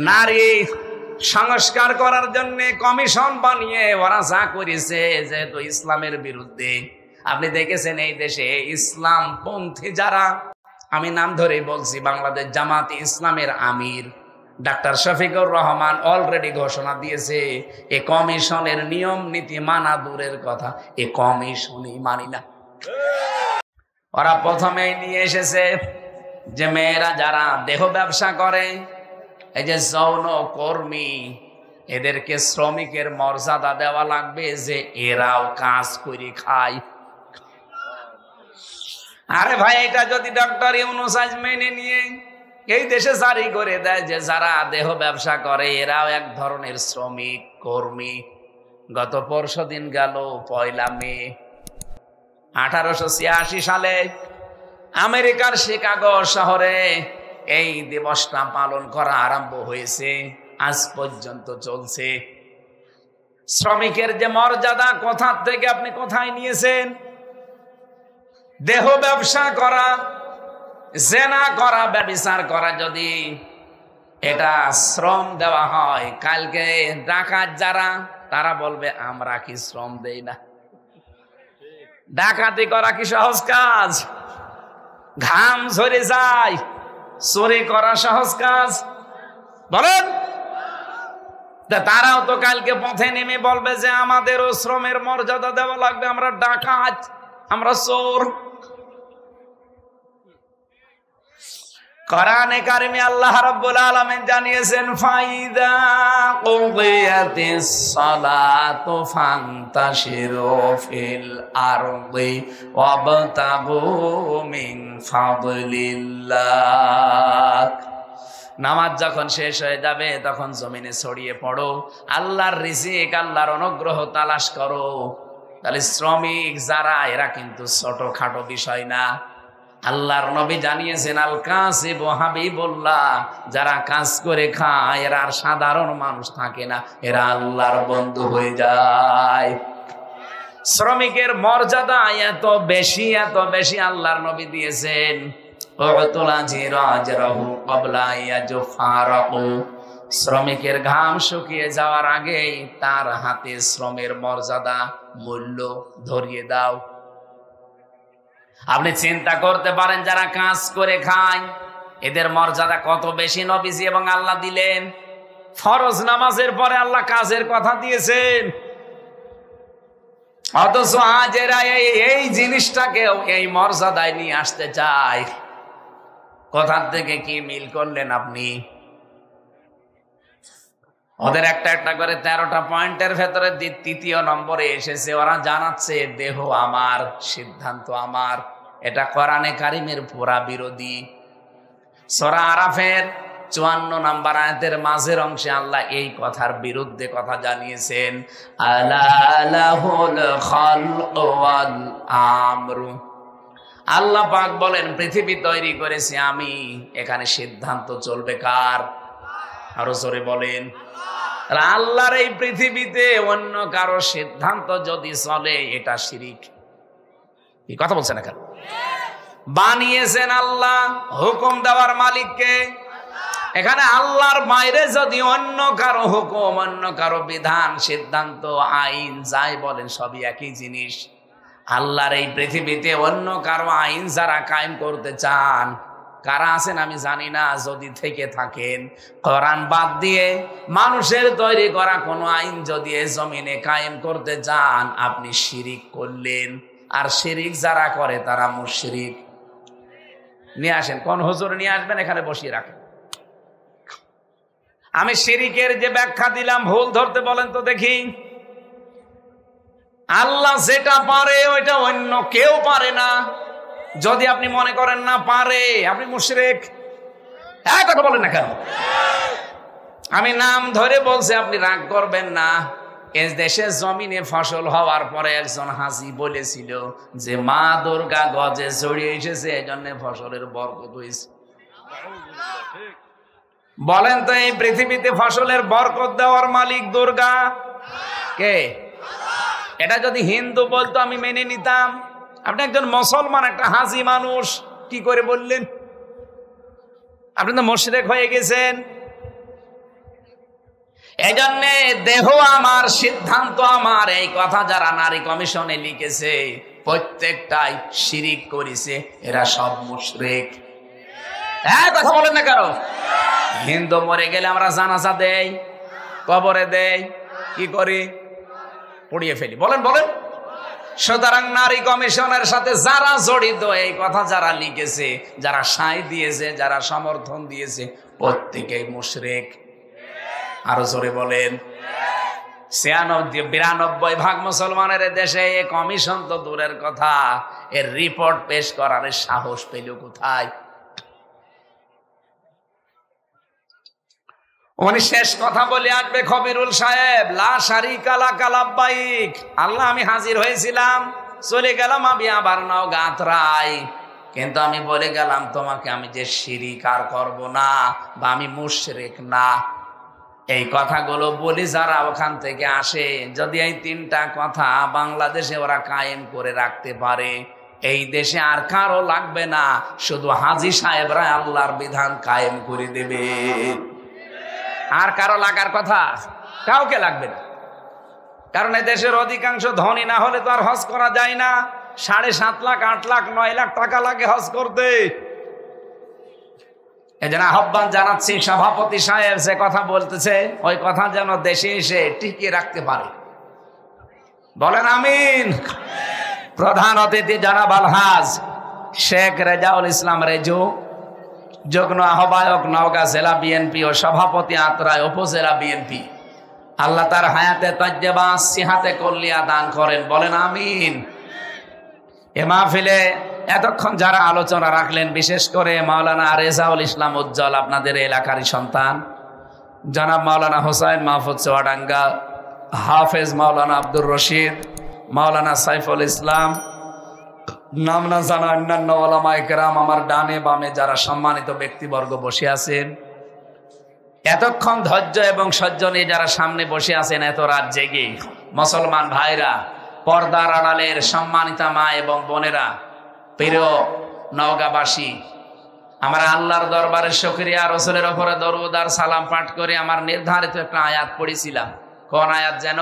নারী সংস্কার করার জন্য কমিশন বানিয়ে ওরা যা করেছে, যেহেতু ইসলামের বিরুদ্ধে। আপনি দেখেছেন এই দেশে ইসলাম পন্থী যারা, আমি নাম ধরেই বলছি, বাংলাদেশ জামাতে ইসলামের আমির ডাক্তার শফিকুর রহমান অলরেডি ঘোষণা দিয়েছে এ কমিশনের নিয়ম নীতি মানা দূরের কথা, এ কমিশনই মানি না। ওরা প্রথমেই নিয়ে এসেছে যে মেয়েরা যারা দেহ ব্যবসা করে, এই যে যৌন কর্মী, এদেরকে শ্রমিকের মর্যাদা দেওয়া লাগবে, যে এরাও কাজ করে খায়। আরে ভাই, এটা যদি ডক্টর ইউনূস আজ মেনে নিয়ে এই দেশে জারি করে দেয় যে যারা দেহ ব্যবসা করে এরাও এক ধরনের শ্রমিক কর্মী। গত পরশু দিন গেল 1 মে 1886 সালে আমেরিকার শিকাগো শহরে এই দিবসটা পালন করা আরম্ভ হয়েছে, আজ পর্যন্ত চলছে। শ্রমিকের যে মর্যাদা কোথা থেকে আপনি কোথায় নিয়েছেন? দেহ ব্যবসা করা, জেনা করা, ব্যভিচার করা যদি এটা শ্রম দেওয়া হয়, কালকে ডাকাত যারা তারা বলবে আমরা কি শ্রম দেই না? ডাকাতি করা কি সহজ কাজ? ঘাম ঝরে যায়। চুরি করা সহজ কাজ? বলেন। তারাও তো কালকে পথে নেমে বলবে যে আমাদেরও শ্রমের মর্যাদা দেওয়া লাগবে, আমরা ডাকাত, আমরা চোর। কোরআনে কারিমে আল্লাহ রাব্বুল আলামিন জানিয়েছেন, ফাইদা কুদিয়াতিস সালাতু ফান্তাশিরু ফিল আরদি ওয়াবতাগু মিন ফাদলিল্লাহ। নামাজ যখন শেষ হয়ে যাবে তখন জমিনে ছড়িয়ে পড়ো, আল্লাহর রিজিক, আল্লাহর অনুগ্রহ তালাশ করো। তাহলে শ্রমিক যারা, এরা কিন্তু ছোটখাটো বিষয় না। আল্লাহর নবী জানিয়েছেন, আল কাসিব হাবিবুল্লাহ, যারা কাজ করে খায় এরা আর সাধারণ মানুষ থাকে না, এরা আল্লাহর বন্ধু হয়ে যায়। শ্রমিকের মর্যাদা এত বেশি, এত বেশি আল্লাহর নবী দিয়েছেন। শ্রমিকের ঘাম শুকিয়ে যাওয়ার আগেই তার হাতে শ্রমের মর্যাদা, মূল্য ধরিয়ে দাও। আপনি চিন্তা করতে পারেন যারা কাজ করে খায় এদের মর্যাদা কত বেশি নবীজি এবং আল্লাহ দিলেন। ফরজ নামাজের পরে আল্লাহ কাজের কথা দিয়েছেন, অথচ আজ এরা এই জিনিসটাকেও এই মর্যাদায় নিয়ে আসতে চায়। কোথা থেকে কি মিল করলেন আপনি? ওদের একটা একটা করে 13টা পয়েন্টের ভেতরে 3য় নম্বরে এসেছে, ওরা জানাচ্ছে দেহ আমার, সিদ্ধান্ত আমার। এটা কোরআনে কারিমের পুরা বিরোধী। সূরা আরাফের 54 নম্বর আয়াতের মাঝের অংশে আল্লাহ এই কথার বিরুদ্ধে কথা জানিয়েছেন, আলা লাহুল খালকু ওয়াল আমরু। আল্লাহ পাক বলেন, পৃথিবী তৈরি করেছি আমি, এখানে সিদ্ধান্ত চলবে কার? আরো জোরে বলেন। আল্লাহর এই পৃথিবীতে অন্য কারো সিদ্ধান্ত যদি চলে এটা শিরিক। কি কথা বলছেন? এখন বানিয়েছেন আল্লাহ, হুকুম দেওয়ার মালিককে। এখানে আল্লাহর বাইরে যদি অন্য কারো হুকুম, অন্য কারো বিধান, সিদ্ধান্ত, আইন যাই বলেন সবই একই জিনিস। আল্লাহর এই পৃথিবীতে অন্য কারো আইন যারা কায়েম করতে চান, কারা আছেন আমি জানি না, যদি থেকে থাকেন কোরআন বাদ দিয়ে মানুষের তৈরি করা কোনো আইন যদি এই জমিনে কায়েম করতে চান, আপনি শিরিক করলেন। আর শিরিক যারা করে তারা মুশরিক। নিয়ে আসেন, কোন হুজুর নিয়ে আসবেন, এখানে বসিয়ে রাখেন। আমি শিরিকের যে ব্যাখ্যা দিলাম ভুল ধরতে বলেন তো দেখি। আল্লাহ যেটা পারে ওইটা অন্য কেউ পারে না। যদি আপনি মনে করেন না পারে, আপনি মুশরিক। কথা বলেন না কেন? আমি নাম ধরে বলছি, আপনি রাগ করবেন না। এই দেশের জমিনে ফসল হওয়ার পরে একজন হাজি বলেছিল যে মা দুর্গা গজে ছড়িয়ে এসেছে, এই জন্য ফসলের বরকত হয়েছে। বলেন তো এই পৃথিবীতে ফসলের বরকত দেওয়ার মালিক দুর্গা কে? এটা যদি হিন্দু বলতো আমি মেনে নিতাম। আপনি একজন মুসলমান, একটা হাজি মানুষ, কি করে বললেন? আপনি তো মুশরিক হয়ে গেছেন। এই জন্যে দেহ আমার সিদ্ধান্ত আমার, এই কথা যারা নারী কমিশনে লিখেছে প্রত্যেকটাই শিরিক করেছে, এরা সব মুশরিক। হ্যাঁ, কথা বলেন না কারো। হিন্দু মরে গেলে আমরা জানাজা দেই, কবরে দেই, কি করি? পুড়িয়ে ফেলি। বলেন বলেন। সুতরাং নারী কমিশনের সাথে যারা জড়িত, এই কথা যারা লিখেছে, যারা সায় দিয়েছে, যারা সমর্থন দিয়েছে, প্রত্যেকেই মুশরিক। আরো জোরে বলেন। 92% মুসলমানের দেশে এই কমিশন তো দূরের কথা, এর রিপোর্ট পেশ করার সাহস পেল কোথায়? উনি শেষ কথা বলে আসবে, খবিরুল সাহেব, লা শারিকা লাকা লাব্বাইক, আল্লাহ আমি হাজির হয়েছিলাম, চলে গেলাম আমি আবার নাও গাতরাই, কিন্তু আমি বলে গেলাম তোমাকে আমি যে শিরিক আর করব না, বা আমি মুশরিক না। এই কথাগুলো বলি যারা ওখান থেকে আসে, যদি এই 3টা কথা বাংলাদেশে ওরা কায়েম করে রাখতে পারে, এই দেশে আর কারো লাগবে না, শুধু হাজী সাহেবরা আল্লাহর বিধান কায়েম করে দেবে। আর কারো লাগার কথা কাউকে লাগবে না। কারণ এই দেশের অধিকাংশ ধনী না হলে তো আর হজ করা যায় না। 7.5 লাখ, 8 লাখ, 9 লাখ টাকা লাগে হজ করতে। এজন্য আহ্বান জানাচ্ছি, সভাপতি সাহেব যে কথা বলতেছে, ওই কথা যেন দেশে এসে টিকিয়ে রাখতে পারে। বলেন আমিন। প্রধান অতিথি জনাব আলহাজ শেখ রেজাউল ইসলাম রেজু, যুগ্ম আহ্বায়ক নওগাঁ জেলা বিএনপি ও সভাপতি আত্রাই উপজেলা বিএনপি, আল্লাহ তার হায়াতে তাজ্জেবা সিহাতে কল্লিয়া দান করেন। বলেন আমিন। এ মাহফিলে এতক্ষণ যারা আলোচনা রাখলেন, বিশেষ করে মাওলানা রেজাউল ইসলাম উজ্জ্বল, আপনাদের এলাকারই সন্তান, জনাব মাওলানা হোসাইন মাহফুজ চুয়াডাঙ্গা, হাফেজ মাওলানা আব্দুর রশিদ, মাওলানা সাইফুল ইসলাম, নাম না জানা অন্যান্য ওলামায়ে কেরাম, আমার ডানে বামে যারা সম্মানিত ব্যক্তিবর্গ বসে আছেন, এতক্ষণ ধৈর্য এবং সহ্য নিয়ে যারা সামনে বসে আছেন, এত রাত জেগে মুসলমান ভাইরা, পর্দার আড়ালের সম্মানিতা মা এবং বোনেরা, প্রিয় নওগাঁবাসী, আমরা আল্লাহর দরবারে শুকরিয়া, রাসূলের উপরে দরুদ আর সালাম পাঠ করে আমার নির্ধারিত একটা আয়াত পড়েছিলাম। কোন আয়াত যেন?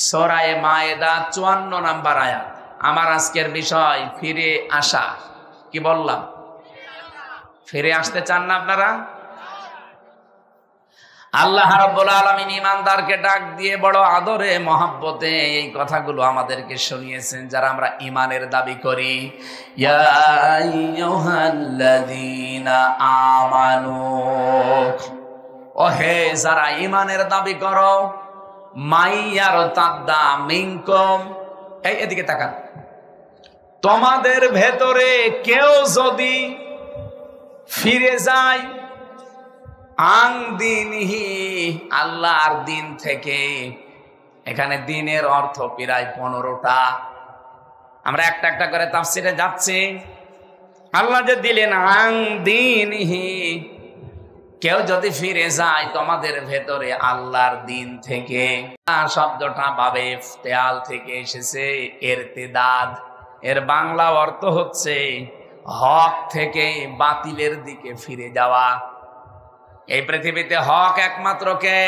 সূরা মায়েদা 54 নম্বর আয়াত। আমার আজকের বিষয় ফিরে আসা। কি বললাম? ফিরে আসতে চান না আপনারা? আল্লাহ রাব্বুল আলামিন ঈমানদারকে ডাক দিয়ে বড় আদরে মহব্বতে এই কথাগুলো আমাদেরকে শুনিয়েছেন, যারা আমরা ঈমানের দাবি করি। ইয়া আইয়ুহাল্লাযীনা আমানু, ও হে যারা ঈমানের দাবি করো, মাইয়ারতাদ্দা মিনকুম, এই এদিকে তাকান, তোমাদের ভেতরে কেউ যদি ফিরে যায়, আং দিনহি, আল্লাহর দিন থেকে। এখানে দিনের অর্থ প্রায় 15টা। আমরা একটা একটা করে তাফসিরে যাচ্ছি। আল্লাহ যে দিলেন আং দিনহি, কেউ যদি ফিরে যায় তোমাদের ভেতরে আল্লাহর দিন থেকে। শব্দটা বাবে ইফতেআল থেকে এসেছে, ইরতিদাদ। এর বাংলা অর্থ হচ্ছে হক থেকে বাতিলের দিকে ফিরে যাওয়া। এই পৃথিবীতে হক একমাত্র কে?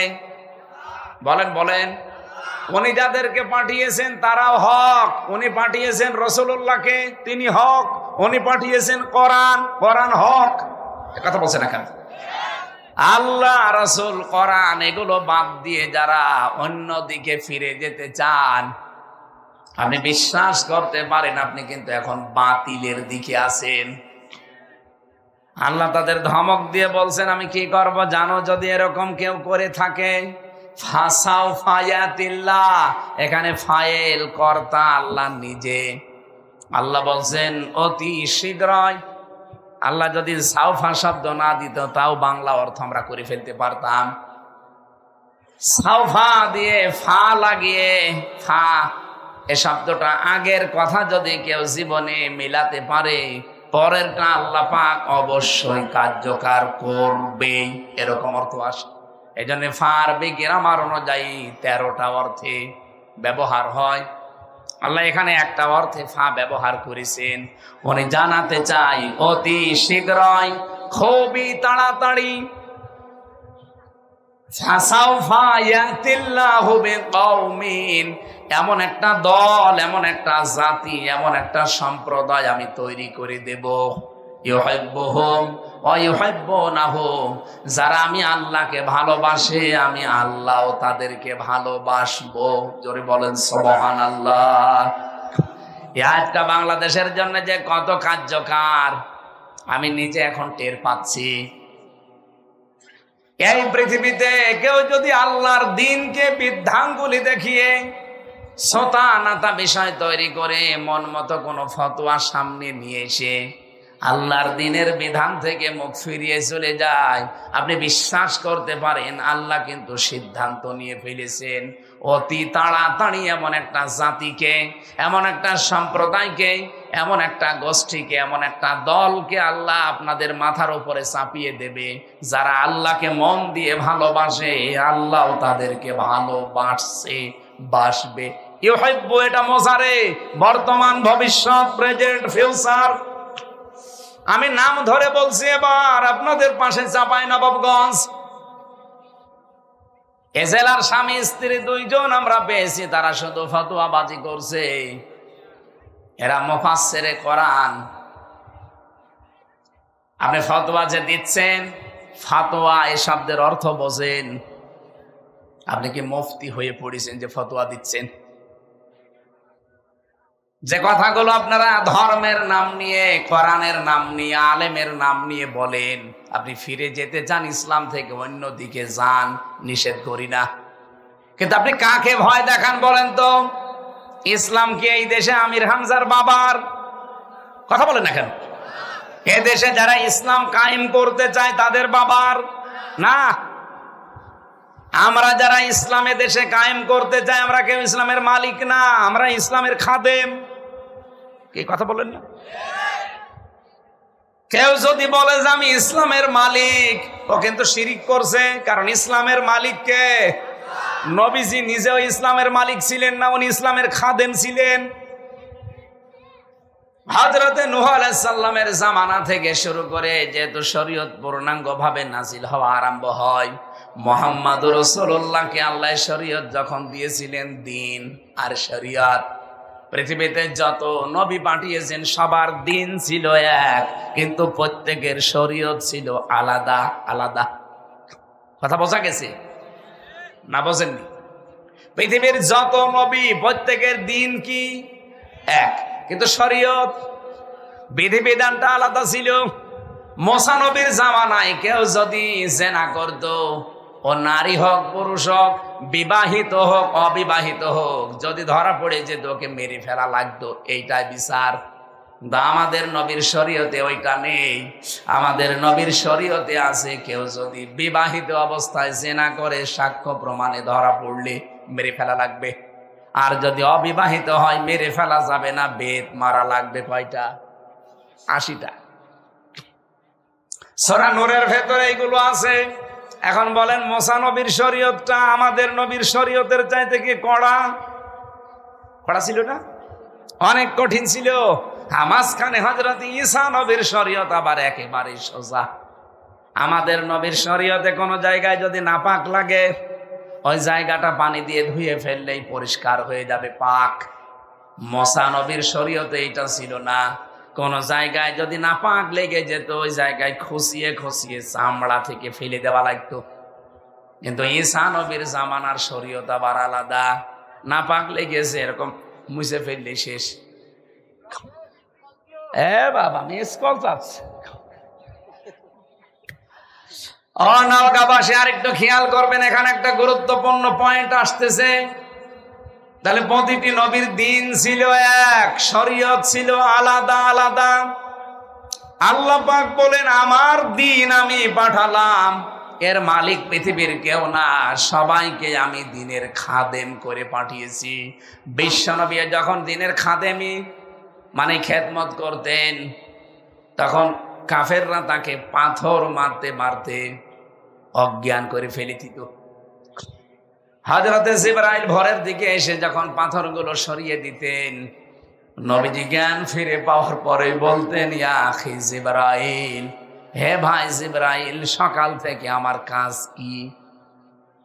বলেন বলেন। উনি যাদেরকে পাঠিয়েছেন তারাও হক। উনি পাঠিয়েছেন রাসূলুল্লাহকে, তিনি হক। উনি পাঠিয়েছেন কোরআন, কোরআন হক। কথা বলছেন না কেন? আল্লাহ, রাসূল, কোরআন এগুলো বাদ দিয়ে যারা অন্য দিকে ফিরে যেতে চান, আপনি বিশ্বাস করতে পারেন আপনি কিন্তু এখন বাতিলের দিকে আছেন। আল্লাহ তাদের ধমক দিয়ে বলছেন, আমি কি করব জানো? যদি এরকম কেউ করে থাকে, ফাসাও ফায়াতিল্লাহ, এখানে ফাইল কর্তা আল্লাহ নিজে। আল্লাহ বলছেন অতি শীঘ্রই। আল্লাহ যদি সাউফা শব্দ না দিত তাও বাংলা অর্থ আমরা করে ফেলতে পারতাম। সাউফা দিয়ে ফা লাগিয়ে, ফা এ শব্দটা আগের কথা যদি কেউ জীবনে মিলাতে পারে, পরেরটা আল্লাহ পাক অবশ্যই কার্যকর করবে, এরকম অর্থ আসে। এই জন্য ফারবি গ্রামার অনুযায়ী 13টা অর্থে ব্যবহার হয়। আল্লাহ এখানে একটা অর্থে ফা ব্যবহার করেছেন। উনি জানাতে চাই অতি শীঘ্রই, খুবই তাড়াতাড়ি। ফাসাউফা ইয়াতিল্লাহু বিকওমিন, এমন একটা দল, এমন একটা জাতি, এমন একটা সম্প্রদায় আমি তৈরি করে দেব, ইউহিব্বুহুম ওয়া ইউহিব্বুনাহু, যারা আমি আল্লাহকে ভালোবাসে আমি আল্লাহও তাদেরকে ভালোবাসবো। জোরে বলেন সুবহানাল্লাহ। এই আয়াতটা বাংলাদেশের জন্য যে কত কার্যকর আমি নিজে এখন টের পাচ্ছি। এই পৃথিবীতে কেউ যদি আল্লাহর দ্বীনকে বৃদ্ধাঙ্গুলি দেখিয়ে সোতা নাতা বিষয় তৈরি করে মন মতো কোনো ফতোয়া সামনে নিয়ে এসে আল্লাহর দ্বীনের বিধান থেকে মুখ ফিরিয়ে চলে যায়, আপনি বিশ্বাস করতে পারেন আল্লাহ কিন্তু সিদ্ধান্ত নিয়ে ফেলেছেন অতি তাড়াতাড়ি এমন একটা জাতিকে, এমন একটা সম্প্রদায়কে, এমন একটা গোষ্ঠীকে, এমন একটা দলকে আল্লাহ আপনাদের মাথার উপরে চাপিয়ে দেবে, যারা আল্লাহকে মন দিয়ে ভালোবাসে আল্লাহও তাদেরকে ভালোবাসে, বাসবে। ইউহিব্বু, এটা মোজারে, বর্তমান, ভবিষ্যৎ, প্রেজেন্ট, ফিউচার। আমি নাম ধরে বলছি এবার আপনাদের পাশে চাঁপাইনবাবগঞ্জ, এ জেলার স্বামী স্ত্রী দুইজন আমরা পেয়েছি, তারা শুধু ফতোয়াবাজি করছে। এরা মুফাসসিরে কোরআন। আপনি ফতোয়া যে দিচ্ছেন, ফতোয়া এই শব্দের অর্থ বোঝেন? আপনি কি মুফতি হয়ে পড়েছেন যে ফতোয়া দিচ্ছেন? যে কথাগুলো আপনারা ধর্মের নাম নিয়ে, কোরআনের নাম নিয়ে, আলেমের নাম নিয়ে বলেন, আপনি ফিরে যেতে চান ইসলাম থেকে অন্যদিকে যান, নিষেধ করি না, কিন্তু আপনি কাকে ভয় দেখান বলেন তো? ইসলাম কি এই দেশে আমির হামজার বাবার? কথা বলেন না কেন? এ দেশে যারা ইসলাম কায়েম করতে চায় তাদের বাবার না। আমরা যারা ইসলামে দেশে কায়েম করতে চাই, আমরা কেউ ইসলামের মালিক না, আমরা ইসলামের খাদেম। কি কথা বলেন না? কেউ যদি বলে যে আমি ইসলামের মালিক, ও কিন্তু শিরিক করছে। কারণ ইসলামের মালিক কে? নবীজি নিজেও ইসলামের মালিক ছিলেন না, উনি ইসলামের খাদেম ছিলেন। হযরতে নূহ আলাইহিস সালামের জামানা থেকে শুরু করে যেহেতু শরীয়ত পূর্ণাঙ্গ ভাবে নাজিল হওয়া আরম্ভ হয়, মুহাম্মদুর রাসূলুল্লাহকে আল্লাহ শরীয়ত যখন দিয়েছিলেন, দ্বীন আর শরীয়ত, পৃথিবীতে যত নবী পাঠিয়েছেন সবার দ্বীন ছিল এক, কিন্তু প্রত্যেকের শরীয়ত ছিল আলাদা আলাদা। কথা বোঝা গেছে না? বোঝেননি? পৃথিবীর যত নবী প্রত্যেকের দ্বীন কি? এক, কিন্তু শরীয়ত, বিধিবিধানটা আলাদা ছিল। মুসা নবীর জামানায় কেউ যদি জিনা করত, ও নারী হোক পুরুষ হোক, বিবাহিত হোক অবিবাহিত হোক, যদি ধরা পড়ে যেত ওকে মেরে ফেলা লাগতো, এইটাই বিচার। আমাদের নবীর শরীয়তে ওইটা নেই। আমাদের নবীর শরীয়তে আছে কেউ যদি বিবাহিত অবস্থায় জিনা করে সাক্ষ্য প্রমাণে ধরা পড়লে মেরে ফেলা লাগবে, আর যদি অবিবাহিত হয় মেরে ফেলা যাবে না, বেত মারা লাগবে। কয়টা? 80টা। সূরা নূরের ভেতরে এইগুলো আছে। এখন বলেন মুসা নবীর শরীয়তটা আমাদের নবীর শরীয়তের চাইতে কি কড়া? কড়া ছিল না? অনেক কঠিন ছিল। মাঝখানে হযরত ঈসা নবীর শরীয়ত আবার একেবারে সোজা। আমাদের নবীর শরীয়তে কোনো জায়গায় যদি নাপাক লাগে, ওই জায়গাটা পানি দিয়ে ধুয়ে ফেললেই পরিষ্কার হয়ে যাবে, পাক। মুসা নবীর শরীয়তে এইটা ছিল না। কোন জায়গায় যদি নাপাক লেগে যেত, ওই জায়গায় খুশিয়ে খুশিয়ে চামড়া থেকে ফেলে দেওয়া লাগতো। কিন্তু ঈসা নবীর জামানার শরীয়ত আবার আলাদা। নাপাক লেগেছে এরকম মুছে ফেললে শেষ। বাবা মিস কল যাচ্ছে। নওগাঁবাসী আর একটু খেয়াল করবেন, এখানে একটা গুরুত্বপূর্ণ পয়েন্ট আসতেছে। তাহলে প্রতিটি নবীর দ্বীন ছিল এক, শরীয়ত ছিল আলাদা আলাদা। আল্লাহ পাক বলেন আমার দ্বীন আমি পাঠালাম, এর মালিক পৃথিবীর কেউ না, সবাইকে আমি দ্বীনের খাদেম করে পাঠিয়েছি। বিশ্বনবী যখন দ্বীনের খাদেমি মানে খেদমত করতেন, তখন কাফেররা তাকে পাথর মারতে মারতে অজ্ঞান করে ফেলে দিত। হযরতে জিবরাইল ভোরের দিকে এসে যখন পাথরগুলো সরিয়ে দিতেন, নবীজি জ্ঞান ফিরে পাওয়ার পরে বলতেন, ইয়া আখি জিবরাইল, হে ভাই জিবরাইল, সকাল থেকে আমার কাজ কি?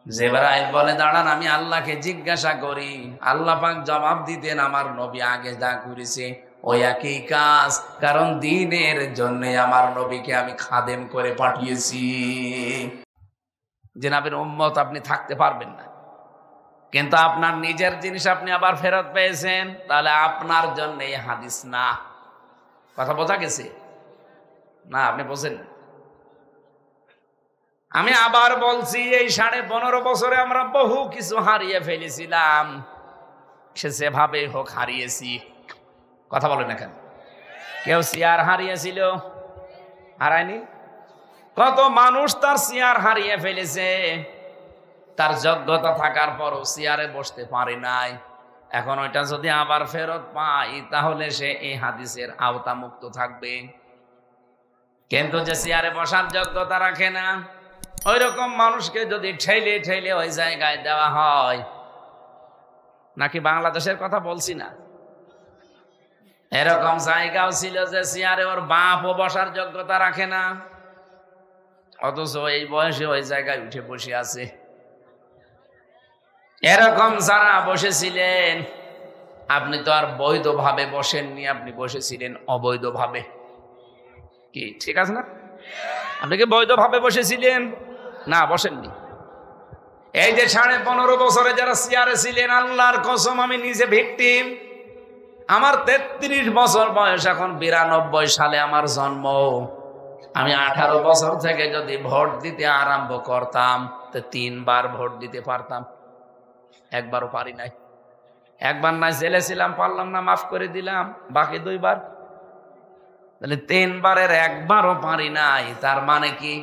জিবরাইল বলে দাঁড়ান আমি আল্লাহকে জিজ্ঞাসা করি। আল্লাহ পাক জবাব দিতেন আমার নবী আগে যা করেছে ওই একই কাজ, কারণ দ্বীনের জন্য আমার নবীকে আমি খাদেম করে পাঠিয়েছি। জনাবের উম্মত আপনি থাকতে পারবেন না, কিন্তু আপনার নিজের জিনিস আপনি আবার ফেরত পেয়েছেন, তাহলে আপনার জন্য এই হাদিস না। কথা বোঝা গেছে না? আপনি বোঝেন? আমি আবার বলছি, এই 15.5 বছরে আমরা বহু কিছু হারিয়ে ফেলেছিলাম, সে যেভাবে হোক হারিয়েছি। কথা বলেন না কেন? কেউ চেয়ার হারিয়েছিল, হারায়নি? কত মানুষ তার চেয়ার হারিয়ে ফেলেছে, তার যোগ্যতা থাকার পরও চেয়ারে বসতে পারে নাই। এখন ওইটা যদি আবার ফেরত পাই তাহলে সে এই হাদিসের আওতা মুক্ত থাকবে। কিন্তু যে চেয়ারে বসার যোগ্যতা রাখে না, ওই রকম মানুষকে যদি ঠেলে ঠেলে ওই জায়গায় দেওয়া হয়, নাকি বাংলাদেশের কথা বলছি না, এরকম জায়গাও ছিল যে চেয়ারে ওর বাপও বসার যোগ্যতা রাখে না, অথচ এই বয়সে ওই জায়গায় উঠে বসে আছে। এরকম যারা বসেছিলেন, আপনি তো আর বৈধভাবে বসেননি, আপনি বসেছিলেন অবৈধভাবে। কি ঠিক আছে না? আপনি কি বৈধভাবে বসেছিলেন? না, বসেননি। এই যে 15.5 বছরে যারা চেয়ারে ছিলেন, আল্লাহর কসম আমি নিজে ভিকটিম। আমার 33 বছর বয়স, এখন 92 সালে আমার জন্ম। আমি 18 বছর থেকে যদি ভোট দিতে আরম্ভ করতাম তো 3 বার ভোট দিতে পারতাম, একবারও পারি নাই। একবার নাই জেলে ছিলাম, পারলাম না, মাফ করে দিলাম, বাকি 2 বার। তাহলে 3 বারের একবারও পারি নাই। তার মানে কি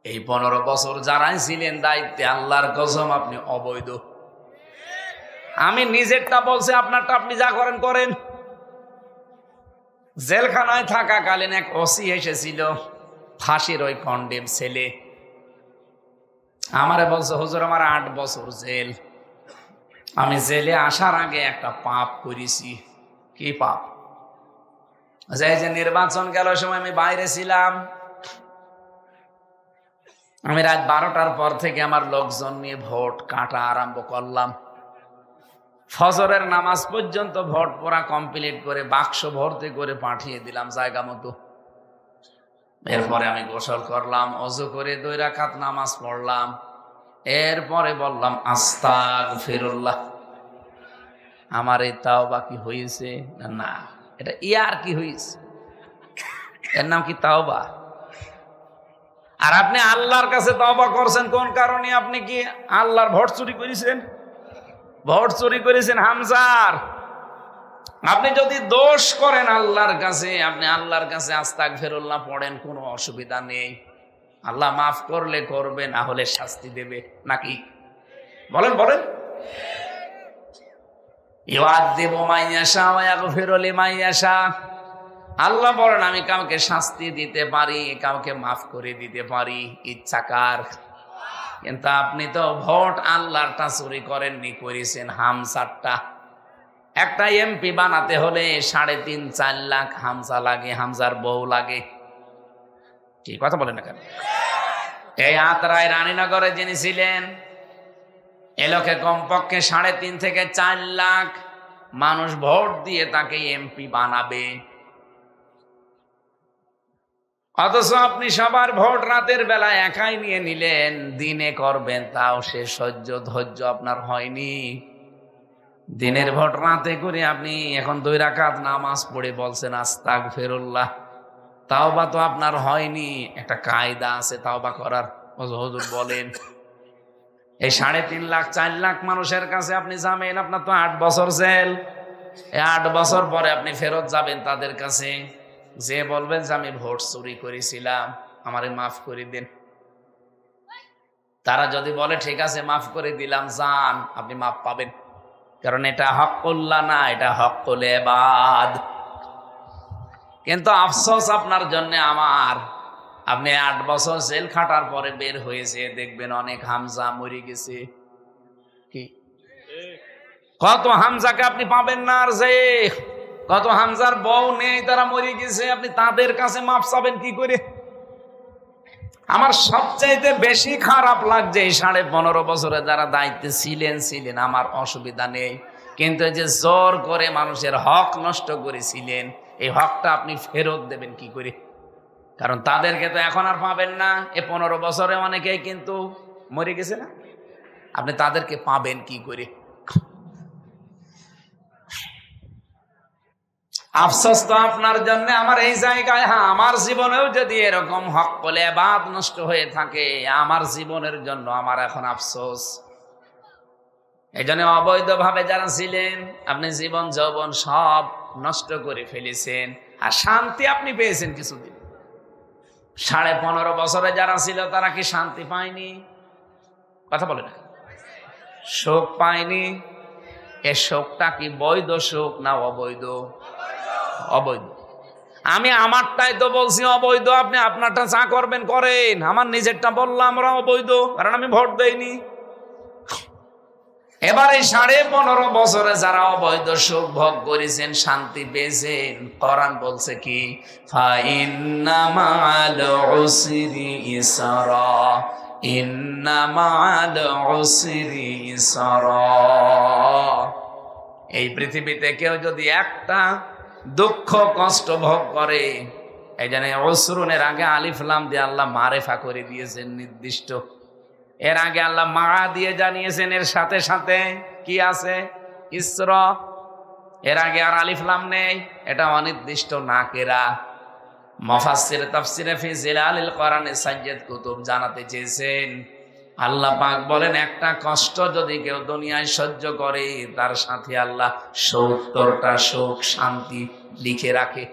এই 15 বছর যারাই ছিলেন দায়িত্বে, আল্লাহর কসম আপনি অবৈধ। আমি নিজেরটা বলছি, আপনারটা আপনি যা করেন করেন। জেলখানায় থাকাকালীন এক ওসি এসেছিল, ফাঁসির ওই কন্ডেম ছেলে, আমারে বলছে হুজুর আমার 8 বছর জেল। আমি জেলে আসার আগে একটা পাপ করেছি। কি পাপ? এই যে নির্বাচন গেল সময় আমি বাইরে ছিলাম, আমি রাত 12টার পর থেকে আমার লোকজন নিয়ে ভোট কাটা আরম্ভ করলাম। ফজরের নামাজ পর্যন্ত ভোট পড়া কমপ্লিট করে বাক্স ভর্তি করে পাঠিয়ে দিলাম জায়গা মতো। এরপরে আমি গোসল করলাম, ওযু করে 2 রাকাত নামাজ পড়লাম। এরপরে বললাম আস্তাগফিরুল্লাহ। আমার এই তাওবা কি হয়েছে? না, এটা ইয়ার কি হয়েছে, এর নাম কি তাওবা? আর আপনি আল্লাহর কাছে তাওবা করছেন কোন কারণে? আপনি কি আল্লাহর ভোট চুরি করেছেন? ভোট চুরি করেছেন হামজার। আপনি যদি দোষ করেন আল্লাহর কাছে, আপনি আল্লাহর কাছে আস্তাগফিরুল্লাহ পড়েন, কোনো অসুবিধা নেই। আল্লাহ মাফ করলে করবে, না হলে শাস্তি দেবে, নাকি? বলেন বলেন। ইউআযযিবু মান ইয়াশা ওয়া ইয়াগফিরু লিমান ইয়াশা। আল্লাহ বলেন আমি কাউকে শাস্তি দিতে পারি, কাউকে মাফ করে দিতে পারি, ইচ্ছা কার। কিন্তু আপনি তো ভোট আল্লাহরটা চুরি করেননি, করেছেন হামসারটা। একটা এমপি বানাতে হলে 3.5-4 লাখ হামজা লাগে, হামজার বউ লাগে। কি কথা বলেন না কেন? এই আত্রায় রানীনগরে যিনি ছিলেন, এ লোকে কমপক্ষে 3.5 থেকে 4 লাখ মানুষ ভোট দিয়ে তাকে এমপি বানাবে। অথচ আপনি সবার ভোট রাতের বেলা একাই নিয়ে নিলেন, দিনে করবেন তাও সে সহ্য ধৈর্য আপনার হয়নি। দিনের ভোট রাতে করে আপনি এখন 2 রাকাত নামাজ পড়ে বলছেন আস্তাগফিরুল্লাহ। তাওবা তো আপনার হয়নি। একটা কায়দা আছে তাওবা করার, হুজুর বলেন। এই 3.5 লাখ 4 লাখ মানুষের কাছে আপনি যাবেন, আপনার তো 8 বছর জেল। এই 8 বছর পরে আপনি ফেরত যাবেন তাদের কাছে, যে বলবেন যে আমি ভোট চুরি করেছিলাম, আমারে মাফ করে দেন। তারা যদি বলে ঠিক আছে মাফ করে দিলাম, যান, আপনি মাফ পাবেন। কারণ এটা হকুল্লাহ না, এটা হকুল ইবাদ। কিন্তু আফসোস আপনার জন্য আমার, আপনি 8 বছর জেল খাটার পরে বের হয়েছে, দেখবেন অনেক হামজা মরে গেছে। কি কত হামজাকে আপনি পাবেন না, আর যে কত হামজার বউ নেই, তারা মরে গেছে, আপনি তাদের কাছে মাফ চাবেন কি করে? আমার সবচাইতে বেশি খারাপ লাগছে এই 15.5 বছরে যারা দায়িত্বে ছিলেন আমার অসুবিধা নেই, কিন্তু এই যে জোর করে মানুষের হক নষ্ট করেছিলেন, এই হকটা আপনি ফেরত দেবেন কি করে? কারণ তাদেরকে তো এখন আর পাবেন না। 15 বছরে অনেকেই কিন্তু মরে গেছে না, আপনি তাদেরকে পাবেন কি করে? আফসোস তো আপনার জন্য আমার এই জায়গায়। হ্যাঁ, আমার জীবনেও যদি এরকম হক বলে বাদ নষ্ট হয়ে থাকে, আমার জীবনের জন্য আমার এখন আফসোস। এই জন্য অবৈধভাবে যারা ছিলেন, আপনি জীবন যৌবন সব নষ্ট করে ফেলেছেন, আর শান্তি আপনি পেয়েছেন কিছুদিন। 15.5 বছরে যারা ছিল তারা কি শান্তি পায়নি? কথা বলে না, শোক পায়নি? এ শোকটা কি বৈধ শোক না অবৈধ? অবৈধ। আমি আমারটাই তো বলছি অবৈধ, আপনি আপনারটা যা করবেন করেন, আমার নিজেরটা বললাম আমরা অবৈধ, কারণ আমি ভোট দেইনি। এবার এই 15.5 বছরে যারা অবৈধ সুখ ভোগ করেছেন, শান্তি পেয়েছেন, কোরআন বলছে কি? ফাইন্না মা'আল উসরি ইসরা, ইন্না মা'আল উসরি ইসরা। এই পৃথিবীতে কেউ যদি একটা দুঃখ কষ্ট ভোগ করে, এই জন্য উসরুনের আগে আলিফ লাম দিয়ে আল্লাহ মারেফা করে দিয়েছেন নির্দিষ্ট। এর আগে আল্লাহ মা দিয়ে জানিয়েছেন, এর সাথে সাথে কি আছে? ইসরা। এর আগে আর আলিফ লাম নেই, এটা অনির্দিষ্ট নাকেরা। মুফাসসির তাফসিরে ফি জিলালিল কোরআনে সাজ্জাদ কুতুব জানাতে চেয়েছেন, আল্লাহ পাক বলেন একটা কষ্ট যদি কেউ দুনিয়ায় সহ্য করে, তার সাথে আল্লাহ 70টা সুখ শান্তি লিখে রাখে।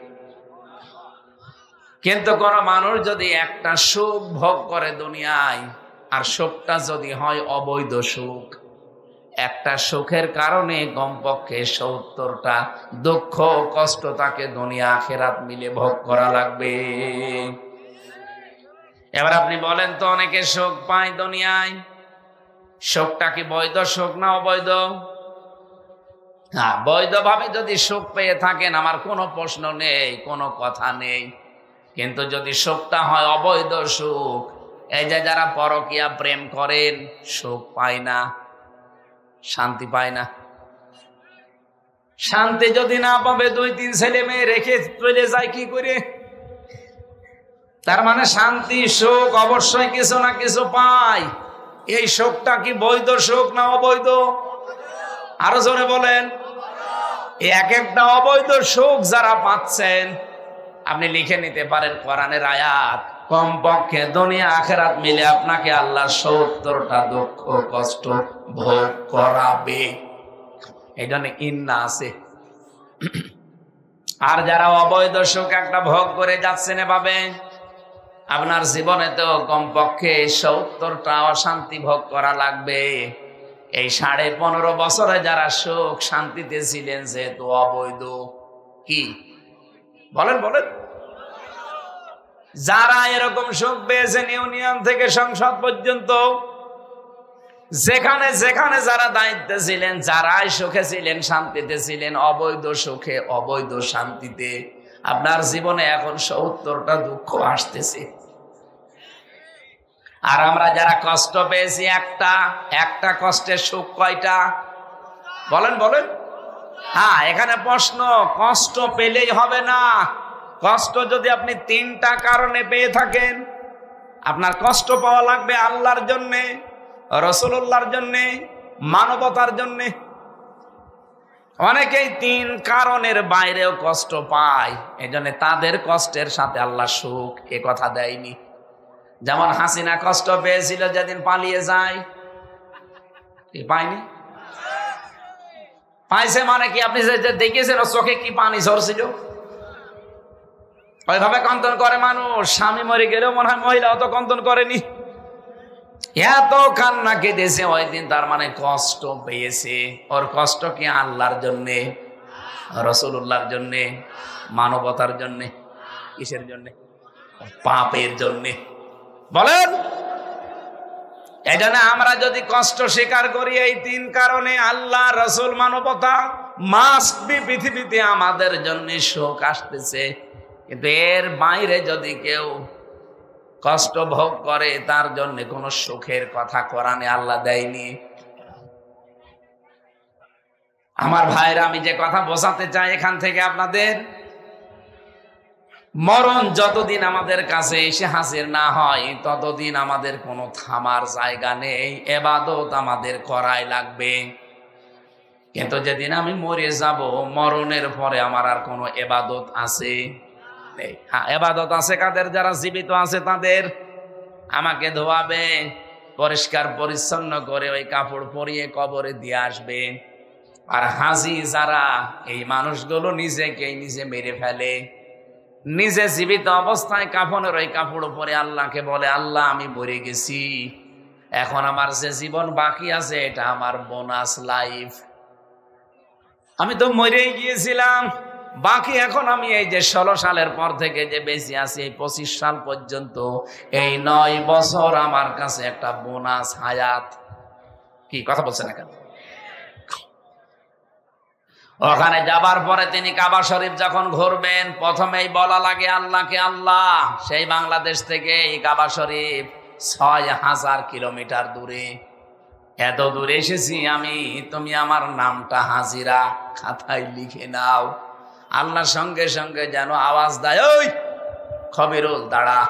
কিন্তু কোন মানুষ যদি একটা সুখ ভোগ করে দুনিয়ায়, আর সুখটা যদি হয় অবৈধ সুখ, একটা সুখের কারণে কমপক্ষে 70টা দুঃখ কষ্ট তাকে দুনিয়া আখিরাত মিলে ভোগ করা লাগবে। এবার আপনি বলেন তো, অনেকে সুখ পায় দুনিয়ায়, সুখটা কি বৈধ সুখ না অবৈধ? হ্যাঁ, বৈধভাবে যদি সুখ পেয়ে থাকেন আমার কোনো প্রশ্ন নেই, কোনো কথা নেই। কিন্তু যদি সুখটা হয় অবৈধ সুখ, এই যে যারা পরকীয়া প্রেম করেন, সুখ পায় না, শান্তি পায় না। শান্তি যদি না পাবে, 2-3 ছেলে মেয়ে রেখে চলে যায় কি করে? তার মানে শান্তি সুখ অবশ্যই কিছু না কিছু পায়। এই সুখটা কি বৈধ সুখ না অবৈধ? আরো জোরে বলেন। এক একটা অবৈধ সুখ যারা পাচ্ছেন, আপনি লিখে নিতে পারেন কোরআনের আয়াত, কমপক্ষে দুনিয়া আখিরাত মিলে আপনাকে আল্লাহ 70টা দুঃখ কষ্ট ভোগ করাবে। এই জন্য ইন্না আছে। আর যারা অবৈধ সুখ একটা ভোগ করে যাচ্ছেন, এভাবে আপনার জীবনে তো কমপক্ষে 70টা অশান্তি ভোগ করা লাগবে। এই 15.5 বছরে যারা সুখ শান্তিতে ছিলেন, যেহেতু অবৈধ, কি বলেন বলেন? যারা এরকম সুখ পেয়েছেন ইউনিয়ন থেকে সংসদ পর্যন্ত, যেখানে যেখানে যারা দায়িত্বে ছিলেন, যারাই সুখে ছিলেন, শান্তিতে ছিলেন, অবৈধ সুখে অবৈধ শান্তিতে, আপনার জীবনে এখন 70টা দুঃখ আসতেছে। আর আমরা যারা কষ্ট পেয়েছি, একটা কষ্টের সুখ কয়টা? বলেন বলেন। হ্যাঁ, এখানে প্রশ্ন, কষ্ট পেলেই হবে না। কষ্ট যদি আপনি 3টা কারণে পেয়ে থাকেন, আপনার কষ্ট পাওয়া লাগবে আল্লাহর জন্যে, রাসূলুল্লাহর জন্যে, মানবতার জন্যে। অনেকেই 3 কারণের বাইরেও কষ্ট পায়, এজন্য তাদের কষ্টের সাথে আল্লাহ সুখ এ কথা দেয়নি। যেমন হাসিনা কষ্ট পেয়েছিল যেদিন পালিয়ে যায়, পায়নি? পাইছে মানে কি? আপনি যে দেখেছেন চোখে কি পানি ঝরছিল? ওইভাবে কন্দন করে মানুষ। স্বামী মরে গেলেও মনে হয় মহিলা অত কন্দন করেনি, এত কান্না কেঁদেছে ওই দিন। তার মানে কষ্ট পেয়েছে। ওর কষ্ট কি আল্লাহর জন্যে, রাসূলুল্লাহর জন্যে, মানবতার জন্যে? কিসের জন্যে? পাপের জন্যে। বলেন। এই জন্য আমরা যদি কষ্ট স্বীকার করি এই 3 কারণে, আল্লাহ, রাসূল, মানবতা, মাস্ট বি পৃথিবীতে আমাদের জন্য সুখ আসতেছে। কিন্তু এর বাইরে যদি কেউ কষ্ট ভোগ করে, তার জন্য কোনো সুখের কথা কোরআনে আল্লাহ দেয়নি। আমার ভাইরা, আমি যে কথা বোঝাতে চাই এখান থেকে আপনাদের, মরণ যতদিন আমাদের কাছে এসে হাজির না হয় ততদিন আমাদের কোনো থামার জায়গা নেই, ইবাদত আমাদের করাই লাগবে। কিন্তু যেদিন আমি মরে যাব, মরণের পরে আমার আর কোনো ইবাদত আছে নেই। হ্যাঁ, ইবাদত আছে কাদের? যারা জীবিত আছে তাদের। আমাকে ধোয়াবে, পরিষ্কার পরিচ্ছন্ন করে ওই কাপড় পরিয়ে কবরে দিয়ে আসবে। আর হাজি যারা, এই মানুষগুলো নিজেকেই নিজে মেরে ফেলে। নিজে জীবিত অবস্থায় কাফনের ওই কাপড় পরে আল্লাহকে বলে, আল্লাহ আমি মরে গেছি, এখন আমার যে জীবন বাকি আছে এটা আমার বোনাস লাইফ। আমি তো মরেই গিয়েছিলাম, বাকি এখন আমি এই যে 16 সালের পর থেকে যে বেঁচে আছি, এই 25 সাল পর্যন্ত, এই 9 বছর আমার কাছে একটা বোনাস হায়াত। কি কথা বলছেন এখন? ওখানে যাবার পরে তিনি কাবা শরীফ যখন ঘুরবেন, প্রথমেই বলা লাগে আল্লাহকে, আল্লাহ সেই বাংলাদেশ থেকে এই কাবা শরীফ 6000 কিলোমিটার দূরে, এত দূরে এসেছি আমি, তুমি আমার নামটা হাজিরা খাতায় লিখে নাও। আল্লাহর সঙ্গে সঙ্গে যেন আওয়াজ দেয়, ওই খবিরুল দাঁড়া,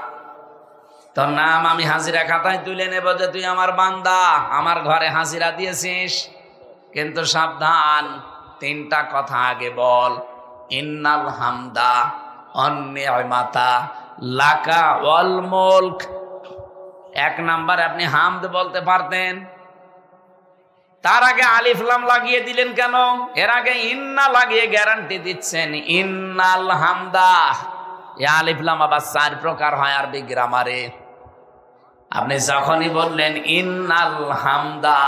তোর নাম আমি হাজিরা খাতায় তুলে নেব যে তুই আমার বান্দা, আমার ঘরে হাজিরা দিয়েছিস। কিন্তু সাবধান, 3টা কথা আগে বল। ইন্নাল হামদা অন্নিমাতা লাকা ওয়াল মুলক। 1 নাম্বার আপনি হামদ বলতে পারতেন, তার আগে আলিফ লাম লাগিয়ে দিলেন কেন? এর আগে ইন্না লাগিয়ে গ্যারান্টি দিচ্ছেন ইন্নাল হামদা। এই আলিফ লাম আবার 4 প্রকার হয় আরবি গ্রামারে। আপনি যখনই বললেন ইন্নাল হামদা,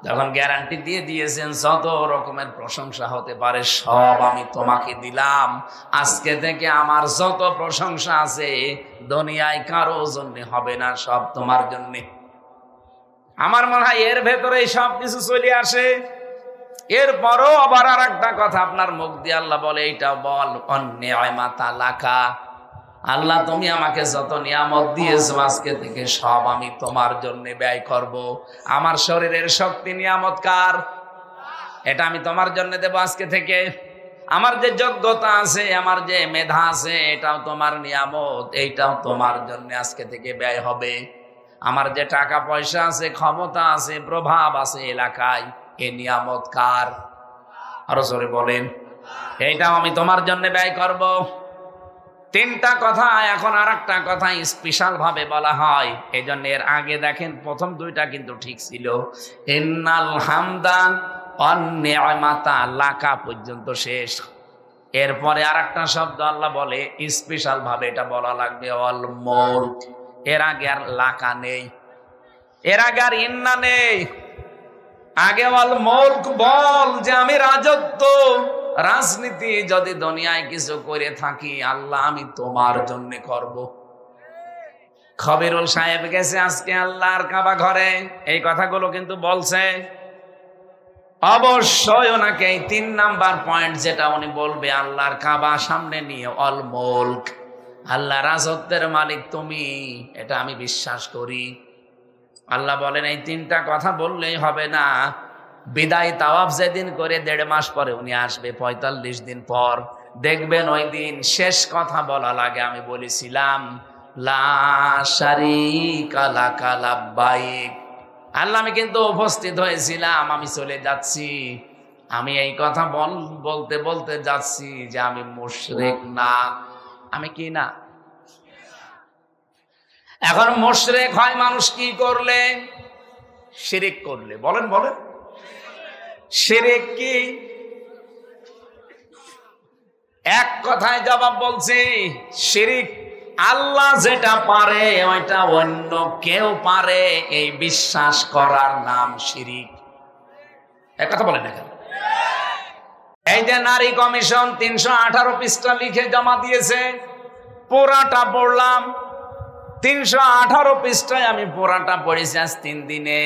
যখন গ্যারান্টি দিয়ে দিয়েছেন যত রকমের প্রশংসা হতে পারে সব আমি তোমাকে দিলাম, আজকে থেকে আমার যত প্রশংসা আছে দুনিয়ায় কারো জন্য হবে না, সব তোমার জন্য। আমার মনে হয় এর ভেতরে সব কিছু চলে আসে। এরপরও আবার আর একটা কথা আপনার মুখ দিয়ে আল্লাহ বলে, এইটাও বল, অন্নিমাতা লাকা। আল্লাহ তুমি আমাকে যত নিয়ামত দিয়েছো আজকে থেকে সব আমি তোমার জন্য ব্যয় করব। আমার শরীরের শক্তি নিয়ামত কার? এটা আমি তোমার জন্য দেব আজকে থেকে। আমার যে যোগ্যতা আছে, আমার যে মেধা আছে, এটাও তোমার নিয়ামত, এইটাও তোমার জন্য আজকে থেকে ব্যয় হবে। আমার যে টাকা পয়সা আছে, ক্ষমতা আছে, প্রভাব আছে এলাকায়, এ নিয়ামত কার? আরো জোরে বলেন, এইটাও আমি তোমার জন্য ব্যয় করব। 3টা কথা। এখন আর একটা কথা স্পেশাল ভাবে বলা হয়, এই জন্য এর আগে দেখেন প্রথম 2টা কিন্তু ঠিক ছিল, ইন্নাল হামদা অন্নিমাতা লাকা পর্যন্ত শেষ। এরপরে আর একটা শব্দ আল্লাহ বলে স্পেশাল ভাবে, এটা বলা লাগবে অল মুলক। এর আগে আর লাকা নেই, এর আগে আর ইন্না নেই। আগে অল মুলক বল যে আমি রাজত্ব, রাজনীতি যদি দুনিয়ায় কিছু করে থাকি আল্লাহ আমি তোমার জন্য করব। খবিরুল সাহেব গেছে আজকে আল্লাহর কাবা ঘরে, এই কথাগুলো কিন্তু বলছে। অবশ্যই ওনাকে এই 3 নাম্বার পয়েন্ট যেটা উনি বলবে, আল্লাহর কাবা সামনে নিয়ে অল মুলক, আল্লাহ রাজত্বের মালিক তুমি, এটা আমি বিশ্বাস করি। আল্লাহ বলেন এই 3টা কথা বললেই হবে না। বিদায় তাওয়াফ যেদিন করে 1.5 মাস পরে উনি আসবে, 45 দিন পর দেখবেন ওই দিন শেষ কথা বলা লাগে, আমি বলেছিলাম লা শারীকা লাকা লাব্বাইক। আল্লাহ আমি কিন্তু উপস্থিত হয়েছিলাম, আমি চলে যাচ্ছি। আমি এই কথা বলতে বলতে যাচ্ছি যে আমি মুশরিক না। আমি কি না? এখন মুশরিক হয় মানুষ কি করলে? শিরিক করলে। বলেন বলেন, শিরিক কি? এক কথায় জবাব বলছি, শিরিক আল্লাহ যেটা পারে ওইটা অন্য কেউ পারে, এই বিশ্বাস করার নাম শিরিক। এক কথা বলেন না। এই যে নারী কমিশন 318 পৃষ্ঠা লিখে জমা দিয়েছে, পুরাটা পড়লাম। 318 পৃষ্ঠায় আমি পুরাটা পড়েছি আজ 3 দিনে।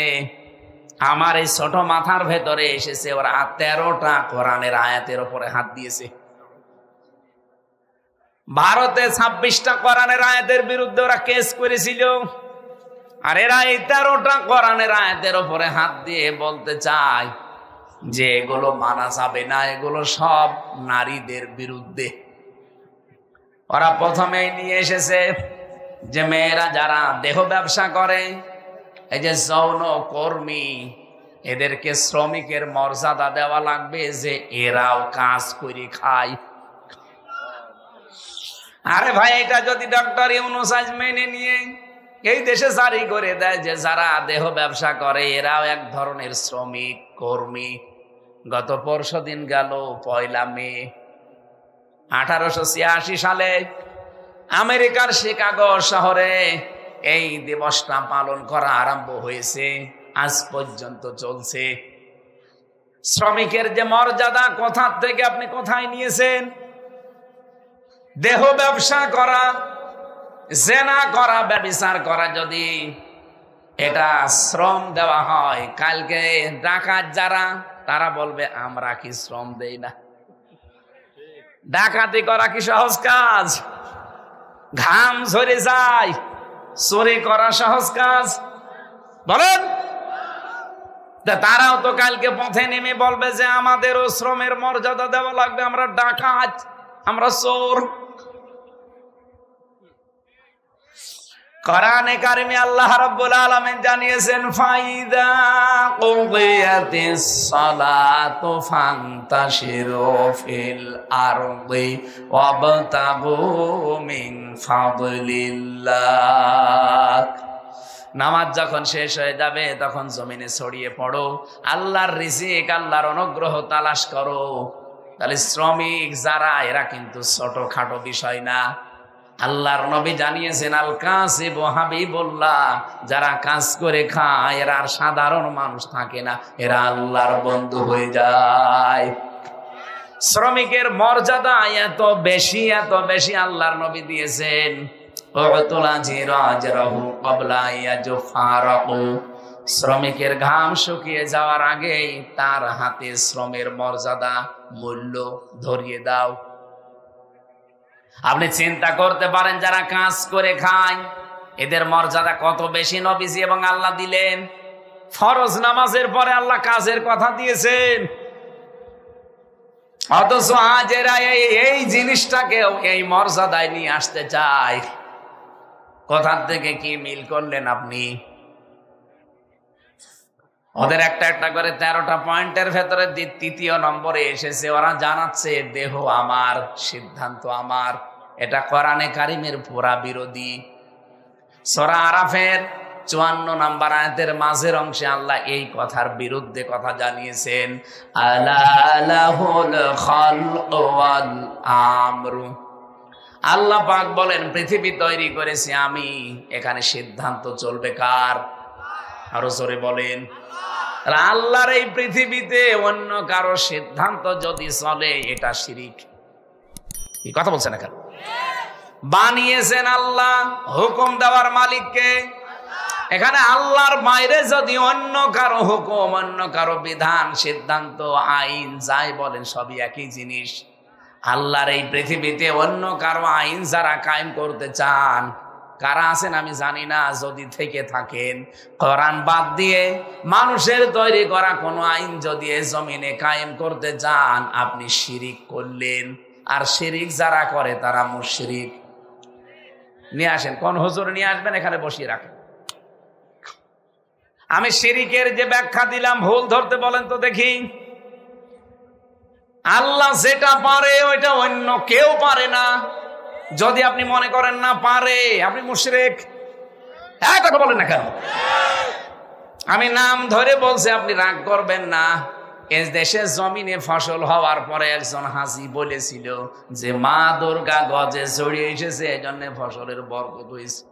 আমার এই ছোট মাথার ভেতরে এসেছে ওরা 13টা কোরআনের আয়াতের উপরে হাত দিয়েছে। ভারতে 26টা কোরআনের আয়াতের বিরুদ্ধে ওরা কেস করেছিল, আর এরা এই 13টা কোরআনের আয়াতের উপরে হাত দিয়ে বলতে চায় যে এগুলো মানা যাবে না, এগুলো সব নারীদের বিরুদ্ধে। ওরা প্রথমেই নিয়ে এসেছে যে মেয়েরা যারা দেহ ব্যবসা করে, এই যে যৌন কর্মী, এদেরকে শ্রমিকের মর্যাদা দেওয়া লাগবে, যে এরাও কাজ করে খায়। আরে ভাই, এটা যদি ডক্টর ইউনূস আজ মেনে নিয়ে এই দেশে জারি করে দেয় যে যারা দেহ ব্যবসা করে এরাও এক ধরনের শ্রমিক কর্মী। গত পরশুদিন গেল 1 মে 1886 সালে আমেরিকার শিকাগো শহরে এই দিবসটা পালন করা আরম্ভ হয়েছে, আজ পর্যন্ত চলছে। শ্রমিকের যে মর্যাদা কোথা থেকে আপনি কোথায় নিয়েছেন? দেহ ব্যবসা করা, জেনা করা, ব্যভিচার করা যদি এটা শ্রম দেওয়া হয়, কালকে ডাকাত যারা তারা বলবে আমরা কি শ্রম দেই না? ডাকাতি করা কি সহজ কাজ? ঘাম ঝরে যায়। চুরি করা সহজ কাজ? বলেন। তারাও তো কালকে পথে নেমে বলবে যে আমাদেরও শ্রমের মর্যাদা দেওয়া লাগবে, আমরা ডাকাত, আমরা চোর। কোরআনে কারিমে আল্লাহ রাব্বুল আলামিন জানিয়েছেন, ফাইদা কুদিয়াতিস সালাতু ফান্তাশিরু ফিল আরদি ওয়াবতাগু মিন ফাদলিল্লাহ। নামাজ যখন শেষ হয়ে যাবে তখন জমিনে ছড়িয়ে পড়ো, আল্লাহর রিজিক, আল্লাহর অনুগ্রহ তালাশ করো। তাহলে শ্রমিক যারা, এরা কিন্তু ছোটখাটো বিষয় না। আল্লাহর নবী জানিয়েছেন, আল কাসিবু হাবিবুল্লাহ, যারা কাজ করে খায় এরা আর সাধারণ মানুষ থাকে না, এরা আল্লাহর বন্ধু হয়ে যায়। শ্রমিকের মর্যাদা এত বেশি, এত বেশি আল্লাহর নবী দিয়েছেন। শ্রমিকের ঘাম শুকিয়ে যাওয়ার আগেই তার হাতে শ্রমের মর্যাদা, মূল্য ধরিয়ে দাও। আপনি চিন্তা করতে পারেন যারা কাজ করে খায় এদের মর্যাদা কত বেশি নবীজি এবং আল্লাহ দিলেন। ফরজ নামাজের পরে আল্লাহ কাজের কথা দিয়েছেন, অথচ আজ এরা এই জিনিসটাকেও এই মর্যাদায় নিয়ে আসতে চায়। কোথার থেকে কি মিল করলেন আপনি? ওদের একটা একটা করে 13টা পয়েন্টের ভেতরে 3য় নম্বরে এসেছে, ওরা জানাচ্ছে দেহ আমার, সিদ্ধান্ত আমার। এটা কোরআনে কারিমের পুরা বিরোধী। সূরা আরাফের 54 নম্বর আয়াতের মাঝের অংশে আল্লাহ এই কথার বিরুদ্ধে কথা জানিয়েছেন, আলা লাহুল খালকু ওয়াল আমরু। আল্লাহ পাক বলেন, পৃথিবী তৈরি করেছি আমি, এখানে সিদ্ধান্ত চলবে কার? আরো জোরে বলেন। আল্লাহর এই পৃথিবীতে অন্য কারো সিদ্ধান্ত যদি চলে এটা শিরিক। কি কথা বলছেন? এখন বানিয়েছেন আল্লাহ, হুকুম দেওয়ার মালিককে। এখানে আল্লাহর বাইরে যদি অন্য কারো হুকুম, অন্য কারো বিধান, সিদ্ধান্ত, আইন যাই বলেন সবই একই জিনিস। আল্লাহর এই পৃথিবীতে অন্য কারো আইন যারা কায়েম করতে চান, কারা আছেন আমি জানি না, যদি থেকে থাকেন কোরআন বাদ দিয়ে মানুষের তৈরি করা কোনো আইন যদি এই জমিনে কায়েম করতে চান, আপনি শিরিক করলেন। আর শিরিক যারা করে তারা মুশরিক। নিয়ে আসেন, কোন হুজুর নিয়ে আসবেন, এখানে বসিয়ে রাখেন। আমি শিরিকের যে ব্যাখ্যা দিলাম ভুল ধরতে বলেন তো দেখি। আল্লাহ যেটা পারে ওইটা অন্য কেউ পারে না। যদি আপনি মনে করেন না পারে, আপনি মুশরিক। এক কথা বলেন না কেন? আমি নাম ধরে বলছি, আপনি রাগ করবেন না। এ দেশে জমিনে ফসল হওয়ার পরে একজন হাজি বলেছিল যে মা দুর্গা গজে ছড়িয়ে এসেছে, এই জন্য ফসলের বরকত হয়েছে।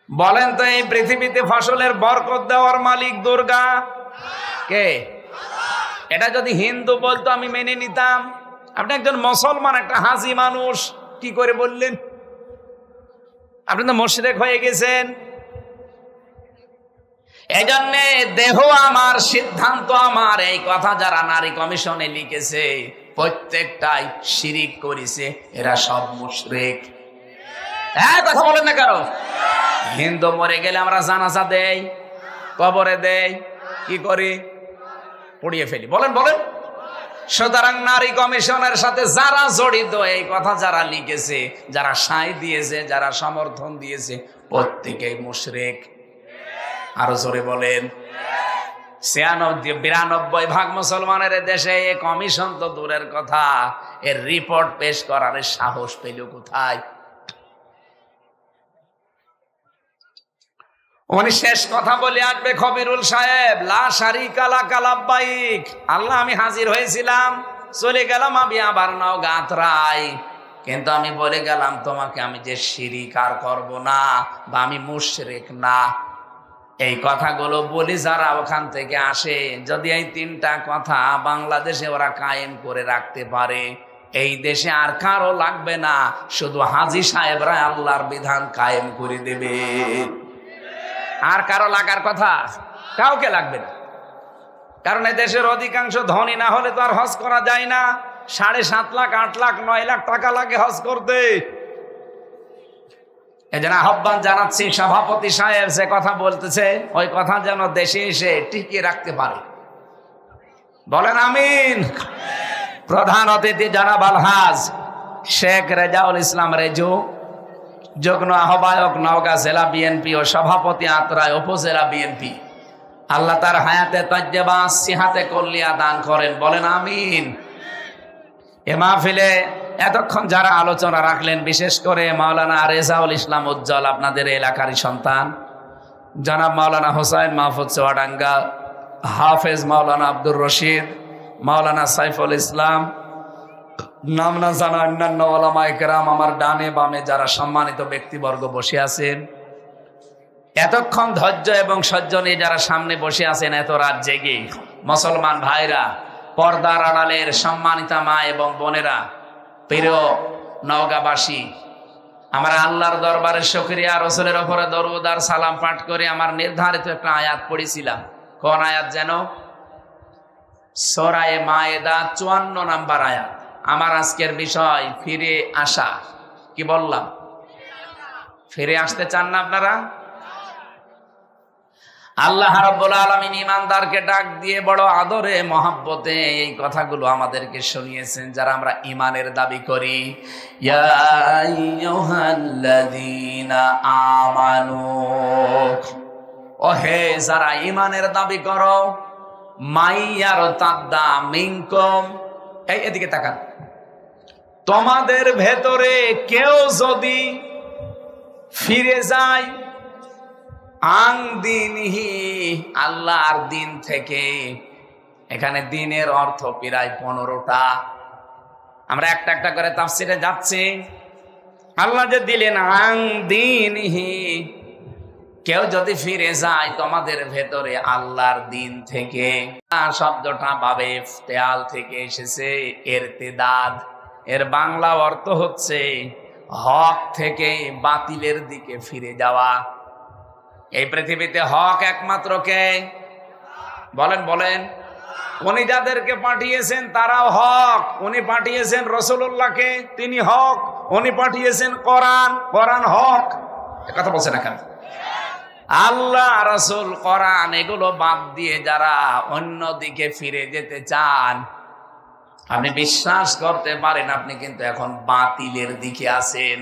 বলেন তো, এই পৃথিবীতে ফসলের বরকত দেওয়ার মালিক দুর্গা কে? এটা যদি হিন্দু বলতো আমি মেনে নিতাম। আপনি একজন মুসলমান, একটা হাজি মানুষ, কি করে বললেন? আপনি তো মুশরিক হয়ে গেছেন। এই জন্যে দেহ আমার, সিদ্ধান্ত আমার, এই কথা যারা নারী কমিশনে লিখেছে প্রত্যেকটাই শিরিক করেছে, এরা সব মুশরিক। হ্যাঁ, কথা বলেন না কারো। হিন্দু মরে গেলে আমরা জানাজা দেই, কবরে দেই, কি করি? পুড়িয়ে ফেলি। বলেন বলেন। সুতরাং নারী কমিশনের সাথে যারা জড়িত, এই কথা যারা লিখেছে, যারা সাই দিয়েছে, যারা সমর্থন দিয়েছে, প্রত্যেকেই মুশরিক। আরো জোরে বলেন। 92% মুসলমানের দেশে এই কমিশন তো দূরের কথা, এর রিপোর্ট পেশ করার সাহস পেল কোথায়? উনি শেষ কথা বলে আসবে খবিরুল সাহেব, লা শারিকা লাকা লাব্বাইক, আল্লাহ আমি হাজির হয়েছিলাম, চলে গেলাম আমি আবার নাও গাতরাই, কিন্তু আমি বলে গেলাম তোমাকে আমি যে শিরিক আর করব না, বা আমি মুশরিক না। এই কথাগুলো বলি যারা ওখান থেকে আসে, যদি এই 3টা কথা বাংলাদেশে ওরা কায়েম করে রাখতে পারে, এই দেশে আর কারো লাগবে না, শুধু হাজী সাহেবরা আল্লাহর বিধান কায়েম করে দেবে। আর কারো লাগার কথা কাউকে লাগবে না, কারণ এই দেশের অধিকাংশ ধনী না হলে তো আর হজ করা যায় না। 7.5 লাখ, 8 লাখ, 9 লাখ টাকা লাগে হজ করতে। এজন্য আহ্বান জানাচ্ছি, সভাপতি সাহেব যে কথা বলতেছে, ওই কথা যেন দেশে এসে টিকিয়ে রাখতে পারে। বলেন আমিন। প্রধান অতিথি জনাব আলহাজ শেখ রেজাউল ইসলাম রেজু, যুগ্ম আহ্বায়ক নওগাঁ জেলা বিএনপি ও সভাপতি আত্রাই উপজেলা বিএনপি, আল্লাহ তার হায়াতে তাজ্জেবা সিহাতে কল্লিয়া দান করেন। বলেন আমিন। এ মাহফিলে এতক্ষণ যারা আলোচনা রাখলেন, বিশেষ করে মাওলানা রেজাউল ইসলাম উজ্জ্বল, আপনাদের এলাকারই সন্তান, জনাব মাওলানা হোসাইন মাহফুজ চুয়াডাঙ্গা, হাফেজ মাওলানা আব্দুর রশিদ, মাওলানা সাইফুল ইসলাম, নাম না জানা অন্যান্য ওলামায়ে কেরাম, আমার ডানে বামে যারা সম্মানিত ব্যক্তিবর্গ বসে আছেন, এতক্ষণ ধৈর্য এবং সহ্য নিয়ে যারা সামনে বসে আছেন, এত রাত জেগে মুসলমান ভাইরা, পর্দার আড়ালের সম্মানিতা মা এবং বোনেরা, প্রিয় নওগাঁবাসী, আমরা আল্লাহর দরবারে শুকরিয়া, রাসূলের উপরে দরুদ আর সালাম পাঠ করে আমার নির্ধারিত একটা আয়াত পড়েছিলাম। কোন আয়াত যেন? সূরা মায়েদা 54 নম্বর আয়াত। আমার আজকের বিষয় ফিরে আসা। কি বললাম? ফিরে আসতে চান না আপনারা? আল্লাহ রাব্বুল আলামিন ঈমানদারকে ডাক দিয়ে বড় আদরে মহব্বতে এই কথাগুলো আমাদেরকে শুনিয়েছেন, যারা আমরা ঈমানের দাবি করি। ইয়া আইয়ুহাল্লাযীনা আমানু, ওহে যারা ঈমানের দাবি করো, মাইয়ারতাদ্দা মিনকুম, এই এদিকে তাকান, তোমাদের ভেতরে কেউ যদি ফিরে যায়, আং দিনহি, আল্লাহর দিন থেকে। এখানে দিনের অর্থ প্রায় 15টা। আমরা একটা একটা করে তাফসিরে যাচ্ছি। আল্লাহ যে দিলেন আং দিনহি, কেউ যদি ফিরে যায় তোমাদের ভেতরে আল্লাহর দিন থেকে। শব্দটা বাবে ইফতেআল থেকে এসেছে, ইরতিদাদ। এর বাংলা অর্থ হচ্ছে হক থেকে বাতিলের দিকে ফিরে যাওয়া। এই পৃথিবীতে হক একমাত্র কে? বলেন বলেন। উনি যাদেরকে পাঠিয়েছেন তারাও হক। উনি পাঠিয়েছেন রাসূলুল্লাহকে, তিনি হক। উনি পাঠিয়েছেন কোরআন, কোরআন হক। কথা বলছেন না কেন? আল্লাহ, রাসূল, কোরআন এগুলো বাদ দিয়ে যারা অন্য দিকে ফিরে যেতে চান, আপনি বিশ্বাস করতে পারেন আপনি কিন্তু এখন বাতিলের দিকে আছেন।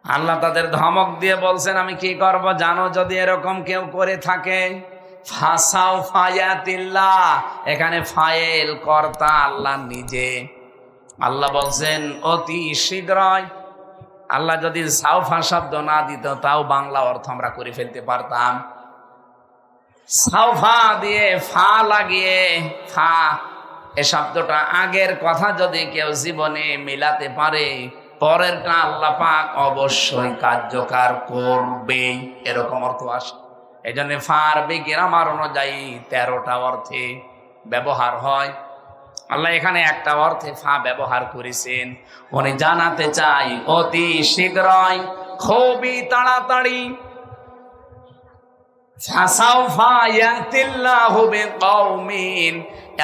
আল্লাহ তাদের ধমক দিয়ে বলছেন, আমি কি করব জানো? যদি এরকম কেউ করে থাকে, ফাসাও ফায়াতিল্লাহ, এখানে ফাইল কর্তা আল্লাহ নিজে। আল্লাহ বলছেন অতি শীঘ্রই। আল্লাহ যদি সাউফা শব্দ না দিত তাও বাংলা অর্থ আমরা করে ফেলতে পারতাম। সাউফা দিয়ে ফা লাগিয়ে, ফা এ শব্দটা আগের কথা যদি কেউ জীবনে মিলাতে পারে, পরেরটা আল্লাহ পাক অবশ্যই কার্যকর করবে, এরকম অর্থ আসে। এই জন্য ফারবি গ্রামার অনুযায়ী 13টা অর্থে ব্যবহার হয়। আল্লাহ এখানে একটা অর্থে ফা ব্যবহার করেছেন। উনি জানাতে চাই অতি শীঘ্রই, খুবই তাড়াতাড়ি। ফাসাউফা ইয়াতিল্লাহু বিকওমিন,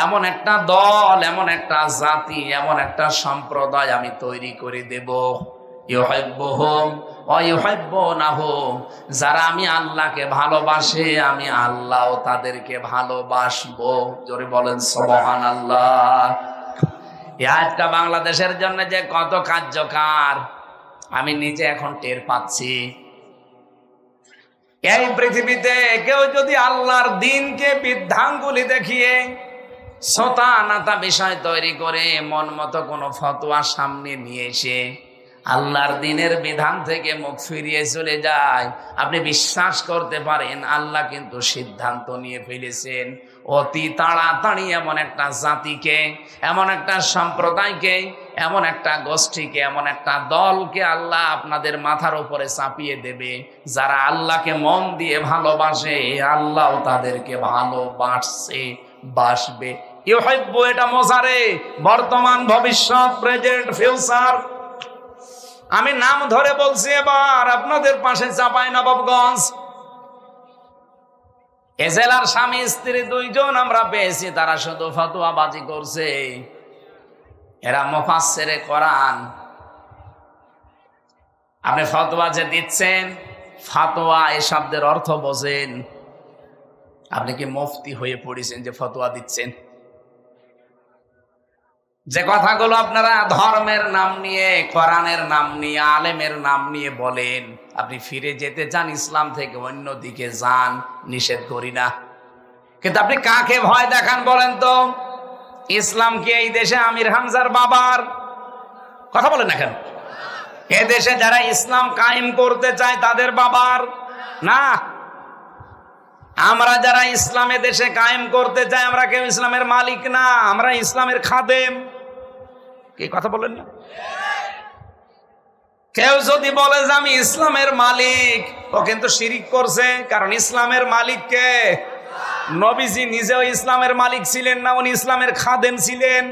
এমন একটা দল, এমন একটা জাতি, এমন একটা সম্প্রদায় আমি তৈরি করে দেব, ইউহিব্বুহুম ওয়া ইউহিব্বুনাহু, যারা আমি আল্লাহকে ভালোবাসে আমি আল্লাহও তাদেরকে ভালোবাসবো। জোরে বলেন সুবহানাল্লাহ। এই আয়াতটা বাংলাদেশের জন্য যে কত কার্যকর আমি নিজে এখন টের পাচ্ছি। এই পৃথিবীতে কেউ যদি আল্লাহর দ্বীনকে বৃদ্ধাঙ্গুলি দেখিয়ে সোতা নাতা বিষয় তৈরি করে মন মতো কোনো ফতোয়া সামনে নিয়ে এসে আল্লাহর দ্বীনের বিধান থেকে মুখ ফিরিয়ে চলে যায়, আপনি বিশ্বাস করতে পারেন আল্লাহ কিন্তু সিদ্ধান্ত নিয়ে ফেলেছেন অতি তাড়াতাড়ি এমন একটা জাতিকে, এমন একটা সম্প্রদায়কে, এমন একটা গোষ্ঠীকে, এমন একটা দলকে আল্লাহ আপনাদের মাথার উপরে চাপিয়ে দেবে, যারা আল্লাহকে মন দিয়ে ভালোবাসে আল্লাহও তাদেরকে ভালোবাসে, বাসবে। ইউহিব্বু, এটা মোজারে, বর্তমান, ভবিষ্যৎ, প্রেজেন্ট, ফিউচার। আমি নাম ধরে বলছি, এবার আপনাদের পাশে চাঁপাইনবাবগঞ্জ এ জেলার স্বামী স্ত্রী দুইজন আমরা পেয়েছি, তারা শুধু ফতোয়াবাজি করছে। এরা মুফাসসিরে কোরআন। আপনি ফতোয়া যে দিচ্ছেন, ফতোয়া এই শব্দের অর্থ বোঝেন? আপনি কি মুফতি হয়ে পড়েছেন যে ফতোয়া দিচ্ছেন? যে কথাগুলো আপনারা ধর্মের নাম নিয়ে, কোরআনের নাম নিয়ে, আলেমের নাম নিয়ে বলেন, আপনি ফিরে যেতে চান ইসলাম থেকে অন্যদিকে যান, নিষেধ করি না, কিন্তু আপনি কাকে ভয় দেখান বলেন তো? ইসলাম কি এই দেশে আমির হামজার বাবার? কথা বলেন না কেন? এ দেশে যারা ইসলাম কায়েম করতে চায় তাদের বাবার না। আমরা যারা ইসলামে দেশে কায়েম করতে চাই, আমরা কেউ ইসলামের মালিক না, আমরা ইসলামের খাদেম। কি কথা বলেন না? কেউ যদি বলে যে আমি ইসলামের মালিক, ও কিন্তু শিরিক করছে। কারণ ইসলামের মালিক কে? নবীজি নিজেও ইসলামের মালিক ছিলেন না, উনি ইসলামের খাদেম ছিলেন।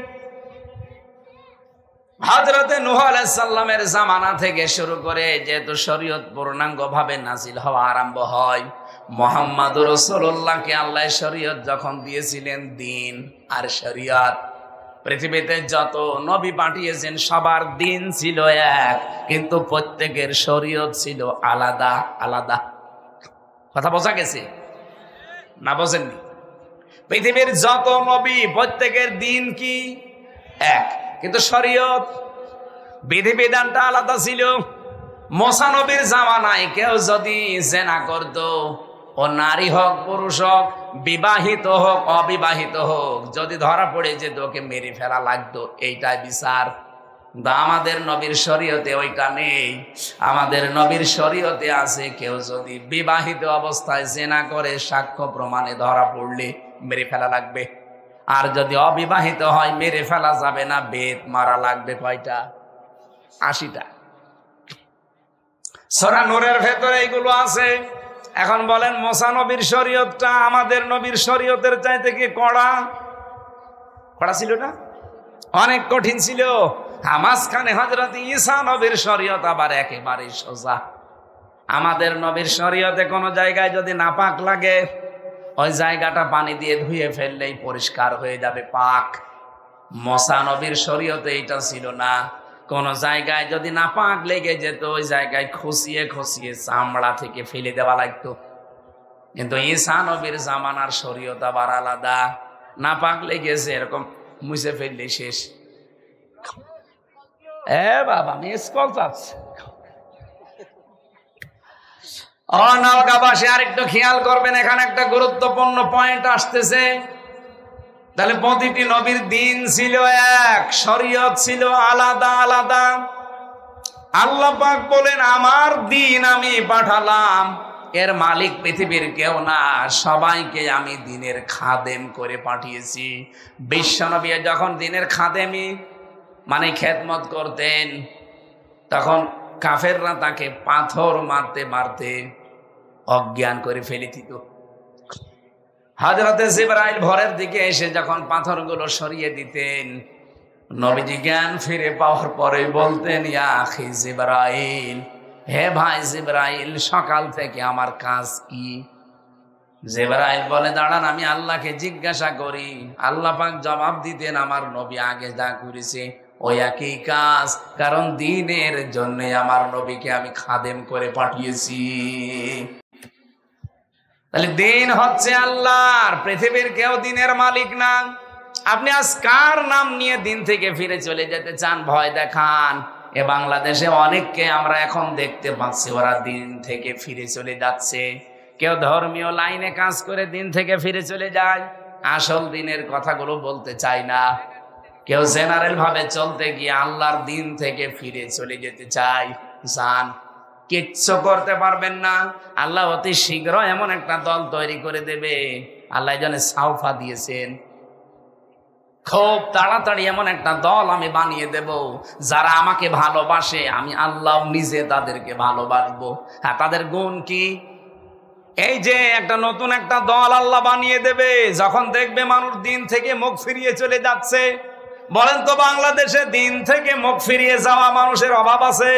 হযরতে নূহ আলাইহিস সালামের জামানা থেকে শুরু করে যেহেতু শরীয়ত পূর্ণাঙ্গ ভাবে নাজিল হওয়া আরম্ভ হয়, মুহাম্মদুর রাসূলুল্লাহকে আল্লাহ শরীয়ত যখন দিয়েছিলেন, দ্বীন আর শরীয়ত, পৃথিবীতে যত নবী পাঠিয়েছেন সবার দ্বীন ছিল এক, কিন্তু প্রত্যেকের শরীয়ত ছিল আলাদা আলাদা। কথা বোঝা গেছে না? বোঝেননি? পৃথিবীর যত নবী প্রত্যেকের দ্বীন কি? এক, কিন্তু শরীয়ত, বিধিবিধানটা আলাদা ছিল। মুসা নবীর জামানায় কেউ যদি জিনা করত, ও নারী হোক পুরুষ হোক, বিবাহিত হোক অবিবাহিত হোক, যদি ধরা পড়ে যেত ওকে মেরে ফেলা লাগতো, এইটাই বিচার। আমাদের নবীর শরীয়তে ওইটা নেই। আমাদের নবীর শরীয়তে আছে কেউ যদি বিবাহিত অবস্থায় জিনা করে সাক্ষ্য প্রমাণে ধরা পড়লে মেরে ফেলা লাগবে, আর যদি অবিবাহিত হয় মেরে ফেলা যাবে না, বেত মারা লাগবে। কয়টা? 80টা। সূরা নূরের ভেতরে এইগুলো আছে। এখন বলেন, মুসা নবীর শরীয়তটা আমাদের নবীর শরীয়তের চাইতে কি কড়া? কড়া ছিল না? অনেক কঠিন ছিল। মাঝখানে হযরত ঈসা নবীর শরীয়ত আবার একেবারে সোজা। আমাদের নবীর শরীয়তে কোনো জায়গায় যদি নাপাক লাগে, ওই জায়গাটা পানি দিয়ে ধুয়ে ফেললেই পরিষ্কার হয়ে যাবে, পাক। মুসা নবীর শরীয়তে এইটা ছিল না। কোন জায়গায় যদি নাপাক লেগে যেত, ওই জায়গায় খুশিয়ে খুশিয়ে চামড়া থেকে ফেলে দেওয়া লাগতো। কিন্তু ঈসা নবীর জামানার শরীয়ত আবার আলাদা। নাপাক লেগেছে এরকম মুছে ফেললে শেষ। বাবা, আমি স্কুল যাচ্ছি। নওগাঁবাসী আরেকটু খেয়াল করবেন, এখানে একটা গুরুত্বপূর্ণ পয়েন্ট আসতেছে। তাহলে প্রতিটি নবীর দ্বীন ছিল এক, শরীয়ত ছিল আলাদা আলাদা। আল্লাহ পাক বলেন, আমার দ্বীন আমি পাঠালাম, এর মালিক পৃথিবীর কেউ না, সবাইকে আমি দ্বীনের খাদেম করে পাঠিয়েছি। বিশ্বনবী যখন দ্বীনের খাদেমি মানে খেদমত করতেন, তখন কাফেররা তাকে পাথর মারতে মারতে অজ্ঞান করে ফেলে দিত। হযরতে জিবরাইল ভোরের দিকে এসে যখন পাথরগুলো সরিয়ে দিতেন, নবীজি জ্ঞান ফিরে পাওয়ার পরে বলতেন, ইয়া আখি জিবরাইল, হে ভাই জিবরাইল, সকাল থেকে আমার কাজ কি? জিবরাইল বলে দাঁড়ান আমি আল্লাহকে জিজ্ঞাসা করি। আল্লাহ পাক জবাব দিতেন আমার নবী আগে যা করেছে ওই একই কাজ, কারণ দ্বীনের জন্য আমার নবীকে আমি খাদেম করে পাঠিয়েছি। তাহলে দ্বীন হচ্ছে আল্লাহর, পৃথিবীর কেউ দ্বীনের মালিক না। আপনি আজ কার নাম নিয়ে দ্বীন থেকে ফিরে চলে যেতে চান, ভয় দেখান। এ বাংলাদেশে অনেককে আমরা এখন দেখতে পাচ্ছি ওরা দ্বীন থেকে ফিরে চলে যাচ্ছে। কেউ ধর্মীয় লাইনে কাজ করে দ্বীন থেকে ফিরে চলে যায়, আসল দ্বীনের কথাগুলো বলতে চায় না। কেউ জেনারেল ভাবে চলতে গিয়ে আল্লাহর দ্বীন থেকে ফিরে চলে যেতে চায়। জান, কিচ্ছু করতে পারবেন না। আল্লাহ অতি শীঘ্র এমন একটা দল তৈরি করে দেবে। আল্লাহ জানে সাউফা দিয়েছেন, খুব তাড়াতাড়ি এমন একটা দল আমি বানিয়ে দেব, যারা আমাকে ভালোবাসে আমি আল্লাহ নিজে তাদেরকে ভালোবাসবো। হ্যাঁ, তাদের গুণ কি? এই যে একটা নতুন একটা দল আল্লাহ বানিয়ে দেবে, যখন দেখবে মানুষ দ্বীন থেকে মুখ ফিরিয়ে চলে যাচ্ছে। বলেন তো বাংলাদেশে দ্বীন থেকে মুখ ফিরিয়ে যাওয়া মানুষের অভাব আছে?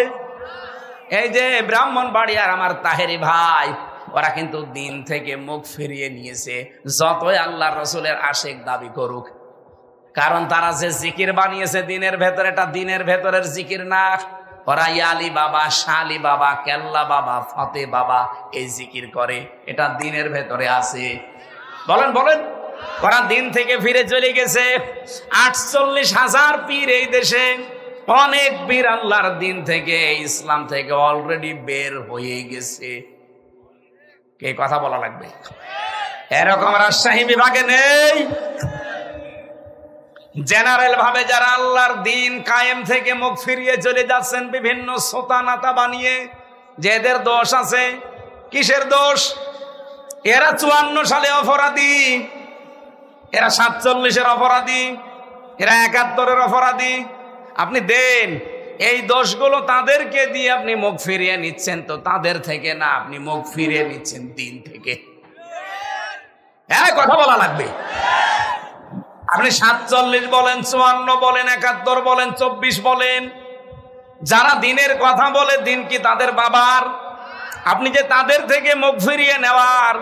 এই যে ব্রাহ্মণবাড়িয়ার আমার তাহেরি ভাই, ওরা কিন্তু দ্বীন থেকে মুখ ফিরিয়ে নিয়েছে, যতই আল্লাহ রসুলের আশেক দাবি করুক। কারণ তারা যে জিকির বানিয়েছে দ্বীনের ভেতরে, এটা দ্বীনের ভেতরের জিকির না। ওরা ইয়ালি বাবা, শালি বাবা, কেল্লা বাবা, ফতে বাবা এই জিকির করে, এটা দ্বীনের ভেতরে আছে। বলেন বলেন, ওরা দ্বীন থেকে ফিরে চলে গেছে। 48,000 পীর এই দেশে, অনেক পীর আল্লাহর দ্বীন থেকে, ইসলাম থেকে অলরেডি বের হয়ে গেছে। কে কথা বলা লাগবে? এরকম রাজশাহী বিভাগে নেই। জেনারেল ভাবে যারা আল্লাহর দ্বীন কায়েম থেকে মুখ ফিরিয়ে চলে যাচ্ছেন বিভিন্ন সোতা নাতা বানিয়ে, যে এদের দোষ আছে। কিসের দোষ? এরা 54 সালে অপরাধী, এরা 47-এর অপরাধী, এরা 71-এর অপরাধী। আপনি দেন এই দোষগুলো তাদেরকে দিয়ে আপনি মুখ ফিরিয়ে নিচ্ছেন, তো তাদের থেকে না, আপনি মুখ ফিরিয়ে নিচ্ছেন দ্বীন থেকে। কথা বলা লাগবে। আপনি 47 বলেন, 54 বলেন, 71 বলেন, 24 বলেন, যারা দ্বীনের কথা বলে, দ্বীন কি তাদের বাবার? আপনি যে তাদের থেকে মুখ ফিরিয়ে নেওয়ার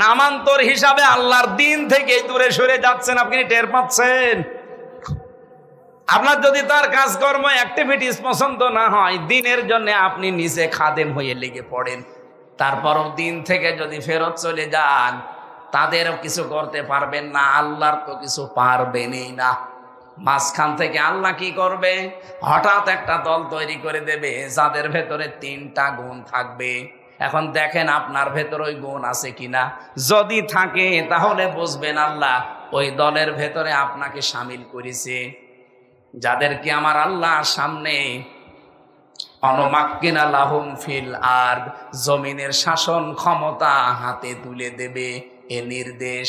নামান্তর হিসাবে আল্লাহর দ্বীন থেকে দূরে সরে যাচ্ছেন, আপনি টের পাচ্ছেন? আপনার যদি তার কাজকর্ম অ্যাক্টিভিটিস পছন্দ না হয়, দ্বীনের জন্য আপনি নিজে খাদেম হয়ে লেগে পড়েন, তারপরও দ্বীন থেকে যদি ফেরত চলে যান, তাদেরও কিছু করতে পারবেন না, আল্লাহর তো কিছু পারবেনই না। মাঝখান থেকে আল্লাহ কি করবে? হঠাৎ একটা দল তৈরি করে দেবে, যাদের ভেতরে 3টা গুণ থাকবে। এখন দেখেন আপনার ভেতর ওই গুণ আছে কিনা। যদি থাকে তাহলে বুঝবেন আল্লাহ ওই দলের ভেতরে আপনাকে শামিল করেছে। যাদেরকে আমার আল্লাহ সামনে অনুমাক্কিনা লাহুম ফিল আরদ, জমিনের শাসন ক্ষমতা হাতে তুলে দেবে, এ নির্দেশ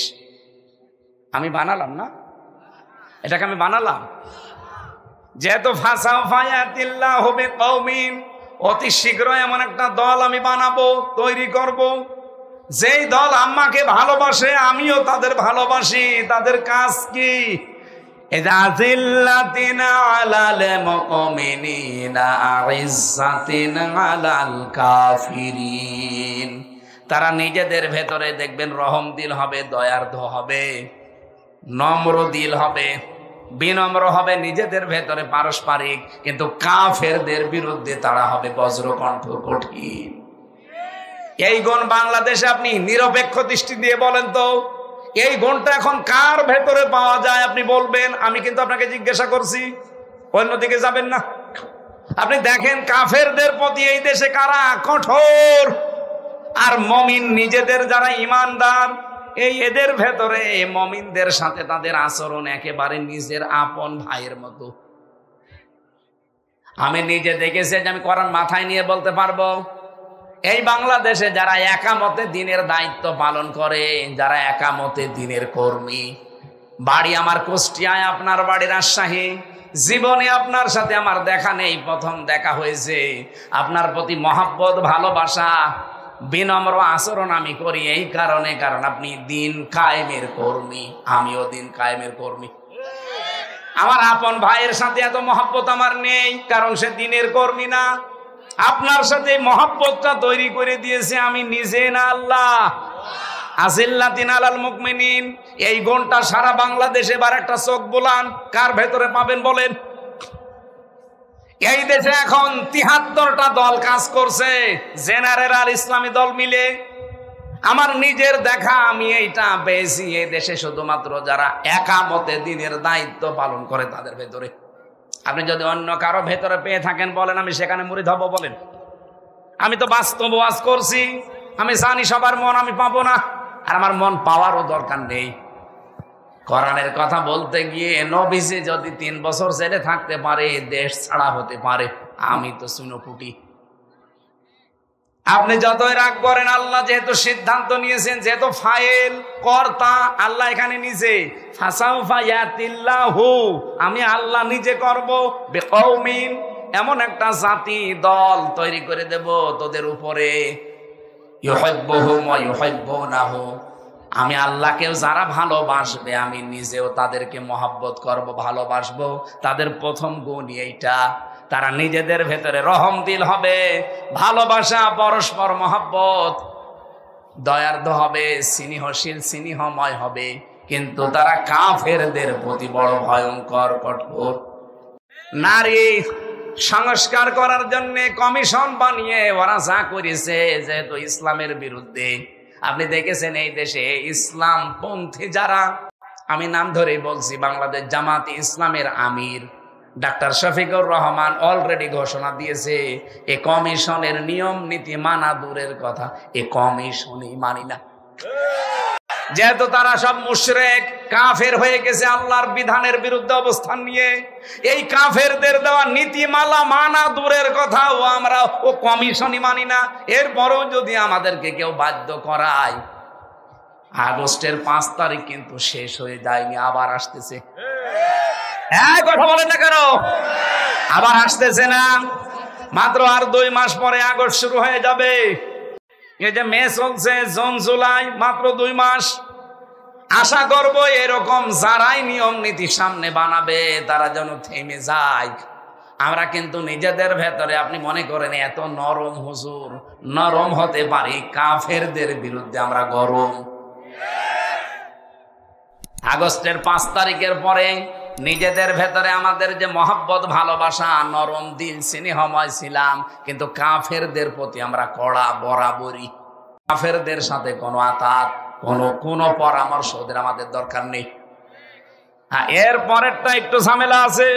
আমি বানালাম না, এটাকে আমি বানালাম। যেহেতু ফাসাফায়াতিল্লাহু বিকওমিন, অতি শীঘ্র এমন একটা দল আমি বানাবো, তৈরি করব, যেই দল আম্মাকে ভালোবাসে, আমিও তাদের ভালোবাসি। তাদের কাজ কি? ইযাতিল্লাতিনা আলাল মুমিনিনা আইজ্জাতিনা আলাল কাফিরিন। তারা নিজেদের ভেতরে দেখবেন রহম দিল হবে, দয়ার্দ হবে, নম্র দিল হবে, বিনম্র হবে নিজেদের ভেতরে পারস্পরিক, কিন্তু কাফেরদের বিরুদ্ধে তারা হবে বজ্রকণ্ঠ কঠিন। এই গুণ বাংলাদেশে আপনি নিরপেক্ষ দৃষ্টি দিয়ে বলেন তো, এই গুণটা এখন কার ভেতরে পাওয়া যায়? আপনি বলবেন। আমি কিন্তু আপনাকে জিজ্ঞাসা করছি, অন্যদিকে যাবেন না। আপনি দেখেন কাফেরদের প্রতি এই দেশে কারা কঠোর, আর মমিন নিজেদের যারা ইমানদার, এদের ভেতরে মমিনদের সাথে তাদের আচরণ একেবারে নিজের আপন ভাইয়ের মতো। আমি নিজে দেখেছি, যে আমি কোরআন মাথায় নিয়ে বলতে পারবো, এই বাংলাদেশে যারা একামতে দ্বীনের দায়িত্ব পালন করে, যারা একামতে দ্বীনের কর্মী, বাড়ি আমার কুষ্টিয়ায়, আপনার বাড়ি রাজশাহী, জীবনে আপনার সাথে আমার দেখা নেই, প্রথম দেখা হয়েছে। আপনার প্রতি মহাব্বত, ভালোবাসা, বিনম্র আচরণ আমি করি এই কারণে, কারণ আপনি দ্বীন কায়েমের কর্মী, আমিও দ্বীন কায়েমের কর্মী। আমার আপন ভাইয়ের সাথে এত মহব্বত আমার নেই, কারণ সে দ্বীনের কর্মী না। আপনার সাথে মহব্বতটা তৈরি করে দিয়েছে আমি নিজে না, আল্লাহ। আজিল্লাতিন আলাল মুমিনিন, এই গুণটা সারা বাংলাদেশে এবার একটা চোখ বোলান কার ভেতরে পাবেন বলেন? এই দেশে এখন ৭৩টা দল কাজ করছে, জেনারেল আর ইসলামী দল মিলে। আমার নিজের দেখা, আমি এইটা পেয়েছি, এই দেশে শুধুমাত্র যারা একামতে দিনের দায়িত্ব পালন করে তাদের ভেতরে। আপনি যদি অন্য কারো ভেতরে পেয়ে থাকেন বলেন, আমি সেখানে মুরিদ হব বলেন? আমি তো বাস্তব ওয়াজ করছি, আমি জানি সবার মন আমি পাবো না, আর আমার মন পাওয়ারও দরকার নেই। কোরআনের কথা বলতে গিয়ে নবীজি যদি 3 বছর জেলে থাকতে পারে, দেশ ছাড়া হতে পারে, আমি তো চুনোপুটি। আপনি যতই রাগ করেন, আল্লাহ যেহেতু সিদ্ধান্ত নিয়েছেন, যেহেতু ফাইল কর্তা আল্লাহ এখানে নিজে, ফাসাউফা ইয়াতিল্লাহু, আমি আল্লাহ নিজে করব বিকৌমিন, এমন একটা জাতি দল তৈরি করে দেব তোদের উপরে, ইউহিব্বুহুম ওয়া ইউহিব্বুনাহু, আমি আল্লাহকেও যারা ভালোবাসবে আমি নিজেও তাদেরকে মহব্বত করব, ভালোবাসবো। তাদের প্রথম গুণ এইটা, তারা নিজেদের ভেতরে রহম দিল হবে, ভালোবাসা, পরস্পর মহব্বত, দয়ার্দ হবে, স্নেহশীল স্নেহময় হবে। কিন্তু তারা কাফেরদের প্রতি বড় ভয়ঙ্কর কঠোর। নারী সংস্কার করার জন্য কমিশন বানিয়ে ওরা যা করেছে, যেহেতু ইসলামের বিরুদ্ধে। আপনি দেখেছেন এই দেশে ইসলাম পন্থী যারা, আমি নাম ধরেই বলছি, বাংলাদেশ জামাতে ইসলামের আমির ডাক্তার শফিকুর রহমান অলরেডি ঘোষণা দিয়েছে, এ কমিশনের নিয়ম নীতি মানা দূরের কথা, এ কমিশনই মানি না। যেহেতু তারা সব মুশরিক কাফের হয়ে গেছে আল্লাহর বিধানের বিরুদ্ধে অবস্থান নিয়ে, এই কাফেরদের দেওয়া নীতিমালা মানা দূরের কথা, আমরা ও কমিশনই মানি না। এরপরেও যদি আমাদেরকে কেউ বাধ্য করায়, আগস্টের 5 তারিখ কিন্তু শেষ হয়ে যায়নি, আবার আসতেছে। হ্যাঁ, কথা বলেন না কেন? আবার আসতেছে না, মাত্র আর 2 মাস পরে আগস্ট শুরু হয়ে যাবে। এই যে মে চলছে, জুন জুলাই, মাত্র 2 মাস। আশা করব এরকম যারাই নিয়ম নীতি সামনে বানাবে তারা যেন থেমে যায়। আমরা কিন্তু নিজেদের ভেতরে, আপনি মনে করেন এত নরম হুজুর, নরম হতে পারি, কাফেরদের বিরুদ্ধে আমরা গরম। আগস্টের 5 তারিখের পরে নিজেদের ভেতরে আমাদের যে মহব্বত, ভালোবাসা, নরম দিল, স্নেহময় ছিলাম, কিন্তু কাফেরদের প্রতি আমরা কড়া বরাবরই। কাফেরদের সাথে কোনো আতাত, কোনো পরামর্শ ওদের আমাদের দরকার নেই। হ্যাঁ, এর পরেরটা একটু ঝামেলা আছে।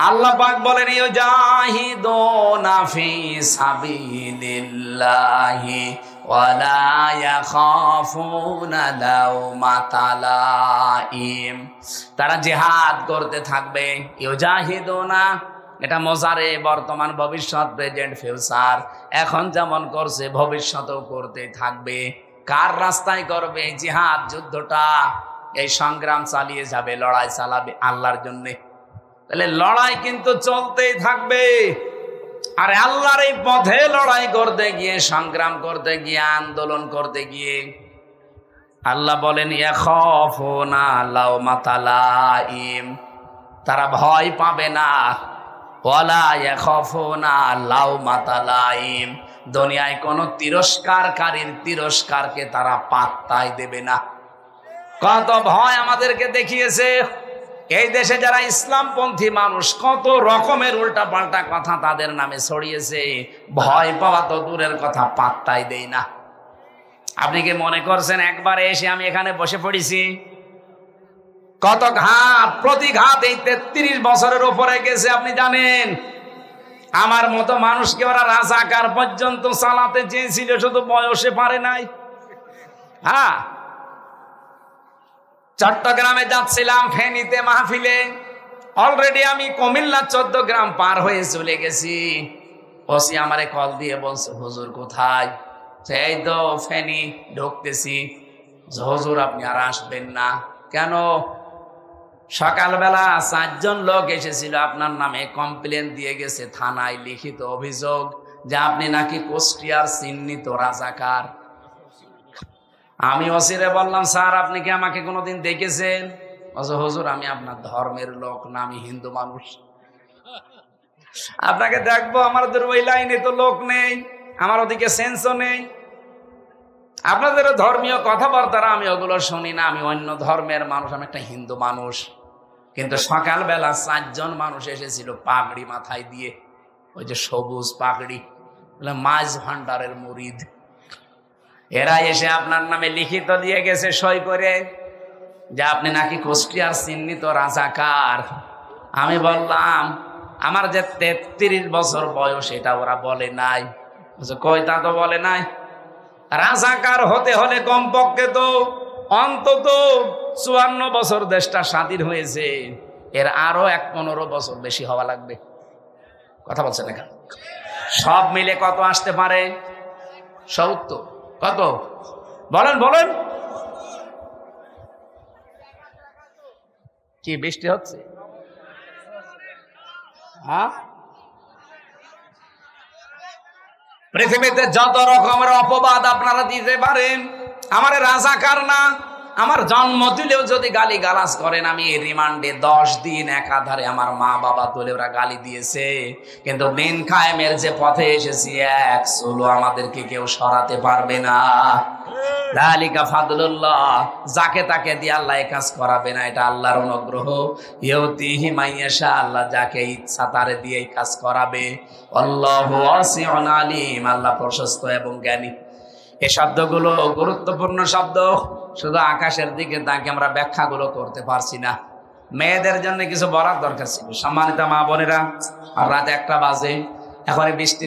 আল্লাহ পাক বলেন, ইউজাহিদুনা ফি সাবিলিল্লাহি ওয়ালা ইয়াখাফুনা লাউমাতা লাইম, তারা জিহাদ করতে থাকবে। ইউজাহিদুনা, এটা মোজারে, বর্তমান, ভবিষ্যৎ, প্রেজেন্ট, ফিউচার। এখন যেমন করছে ভবিষ্যতেও করতে থাকবে। কার রাস্তায় করবে? জিহাদ, যুদ্ধটা, এই সংগ্রাম চালিয়ে যাবে, লড়াই চালাবে আল্লাহর জন্য। তাহলে লড়াই কিন্তু চলতেই থাকবে। আর আল্লাহর এই পথে লড়াই করতে গিয়ে, সংগ্রাম করতে গিয়ে, আন্দোলন করতে গিয়ে আল্লাহ বলেন, ইয়াখাফুনা লাউমাতা লাইম, তারা ভয় পাবে না। ওয়ালা ইয়াখাফুনা লাউমাতা লাইম, দুনিয়ায় কোন তিরস্কারকারীর তিরস্কারকে তারা পাত্তাই দেবে না। কত ভয় আমাদেরকে দেখিয়েছে এই দেশে যারা ইসলামপন্থী মানুষ, কত রকমের উল্টা পাল্টা কথা তাদের নামে ছড়িয়েছে। ভয় পাওয়া তো দূরের কথা, পাত্তাই দেই না। আপনি কি মনে করছেন একবারে এসে আমি এখানে বসে পড়েছি? কত ঘাত প্রতিঘাত এই 33 বছরের উপরে গেছে, আপনি জানেন। আমার মতো মানুষকে ওরা রাজাকার পর্যন্ত চালাতে চেয়েছিল, শুধু বয়সে পারে নাই। হ্যাঁ, চট্টগ্রামে যাচ্ছিলাম ফেনীতে মাহফিলে, অলরেডি আমি কুমিল্লা 14 গ্রাম পার হয়ে চলে গেছি। ওসি আমারে কল দিয়ে বলছে, হুজুর কোথায়? এই তো ফেনী ঢুকতেছি। হুজুর আপনি আর আসবেন না কেন? সকালবেলা 4 জন লোক এসেছিল, আপনার নামে কমপ্লেন দিয়ে গেছে থানায়, লিখিত অভিযোগ যে আপনি নাকি কুষ্টিয়ার চিহ্নিত রাজাকার। আমি ওসিরে বললাম, স্যার আপনি কি আমাকে কোনোদিন দেখেছেন? হুজুর আমি আপনার ধর্মের লোক না, আমি হিন্দু মানুষ। আপনাকে দেখবো, আমাদের ওই লাইনে তো লোক নেই, আমার ওদিকে সেন্সও নেই। আপনাদের ধর্মীয় কথাবার্তা আমি ওগুলো শুনি না, আমি অন্য ধর্মের মানুষ, আমি একটা হিন্দু মানুষ। কিন্তু সকালবেলা 4 জন মানুষ এসেছিল পাগড়ি মাথায় দিয়ে, ওই যে সবুজ পাগড়ি, মাঝ ভান্ডারের মুরিদ। এরা এসে আপনার নামে লিখিত দিয়ে গেছে সই করে যে আপনি নাকি কুষ্টিয়ার চিহ্নিত রাজাকার। আমি বললাম আমার যে 33 বছর বয়স, এটা ওরা বলে নাই। কই তা তো বলে নাই। রাজাকার হতে হলে কমপক্ষে তো অন্তত 54 বছর দেশটা স্বাধীন হয়েছে, এর আরো 15 বছর বেশি হওয়া লাগবে। কথা বলছেন এখানে সব মিলে কত আসতে পারে? 70। কত বলেন বলেন? কি বৃষ্টি হচ্ছে? হ্যাঁ, পৃথিবীতে যত রকমের অপবাদ আপনারা দিতে পারেন, আমার রাজাকার না, আমার জন্ম দিলেও যদি গালি গালাজ করেন, আমি রিমান্ডে 10 দিন একাধারে আমার মা বাবা তুলে ওরা গালি দিয়েছে, কিন্তু দিন কায়েমের যে পথে এসেছি, এক চুলো আমাদেরকে কেউ সরাতে পারবে না। যালিকা ফাদলুল্লাহ, যাকে তাকে দিয়ে আল্লাহ এই কাজ করাবে না, এটা আল্লাহর অনুগ্রহ। ইউতিহি মাইয়াশা, আল্লাহ যাকে ইচ্ছা তারে দিয়ে এই কাজ করাবে। আল্লাহু ওয়াসিউন আলিম, আল্লাহ প্রশস্ত এবং জ্ঞানী। এই শব্দগুলো গুরুত্বপূর্ণ শব্দ, শুধু আকাশের দিকে তাকে আমরা ব্যাখ্যাগুলো করতে পারছি না। মেয়েদের জন্য কিছু বলার দরকার ছিল। সম্মানিত মা বোনেরা, আর রাত 1টা বাজে, এখন বৃষ্টি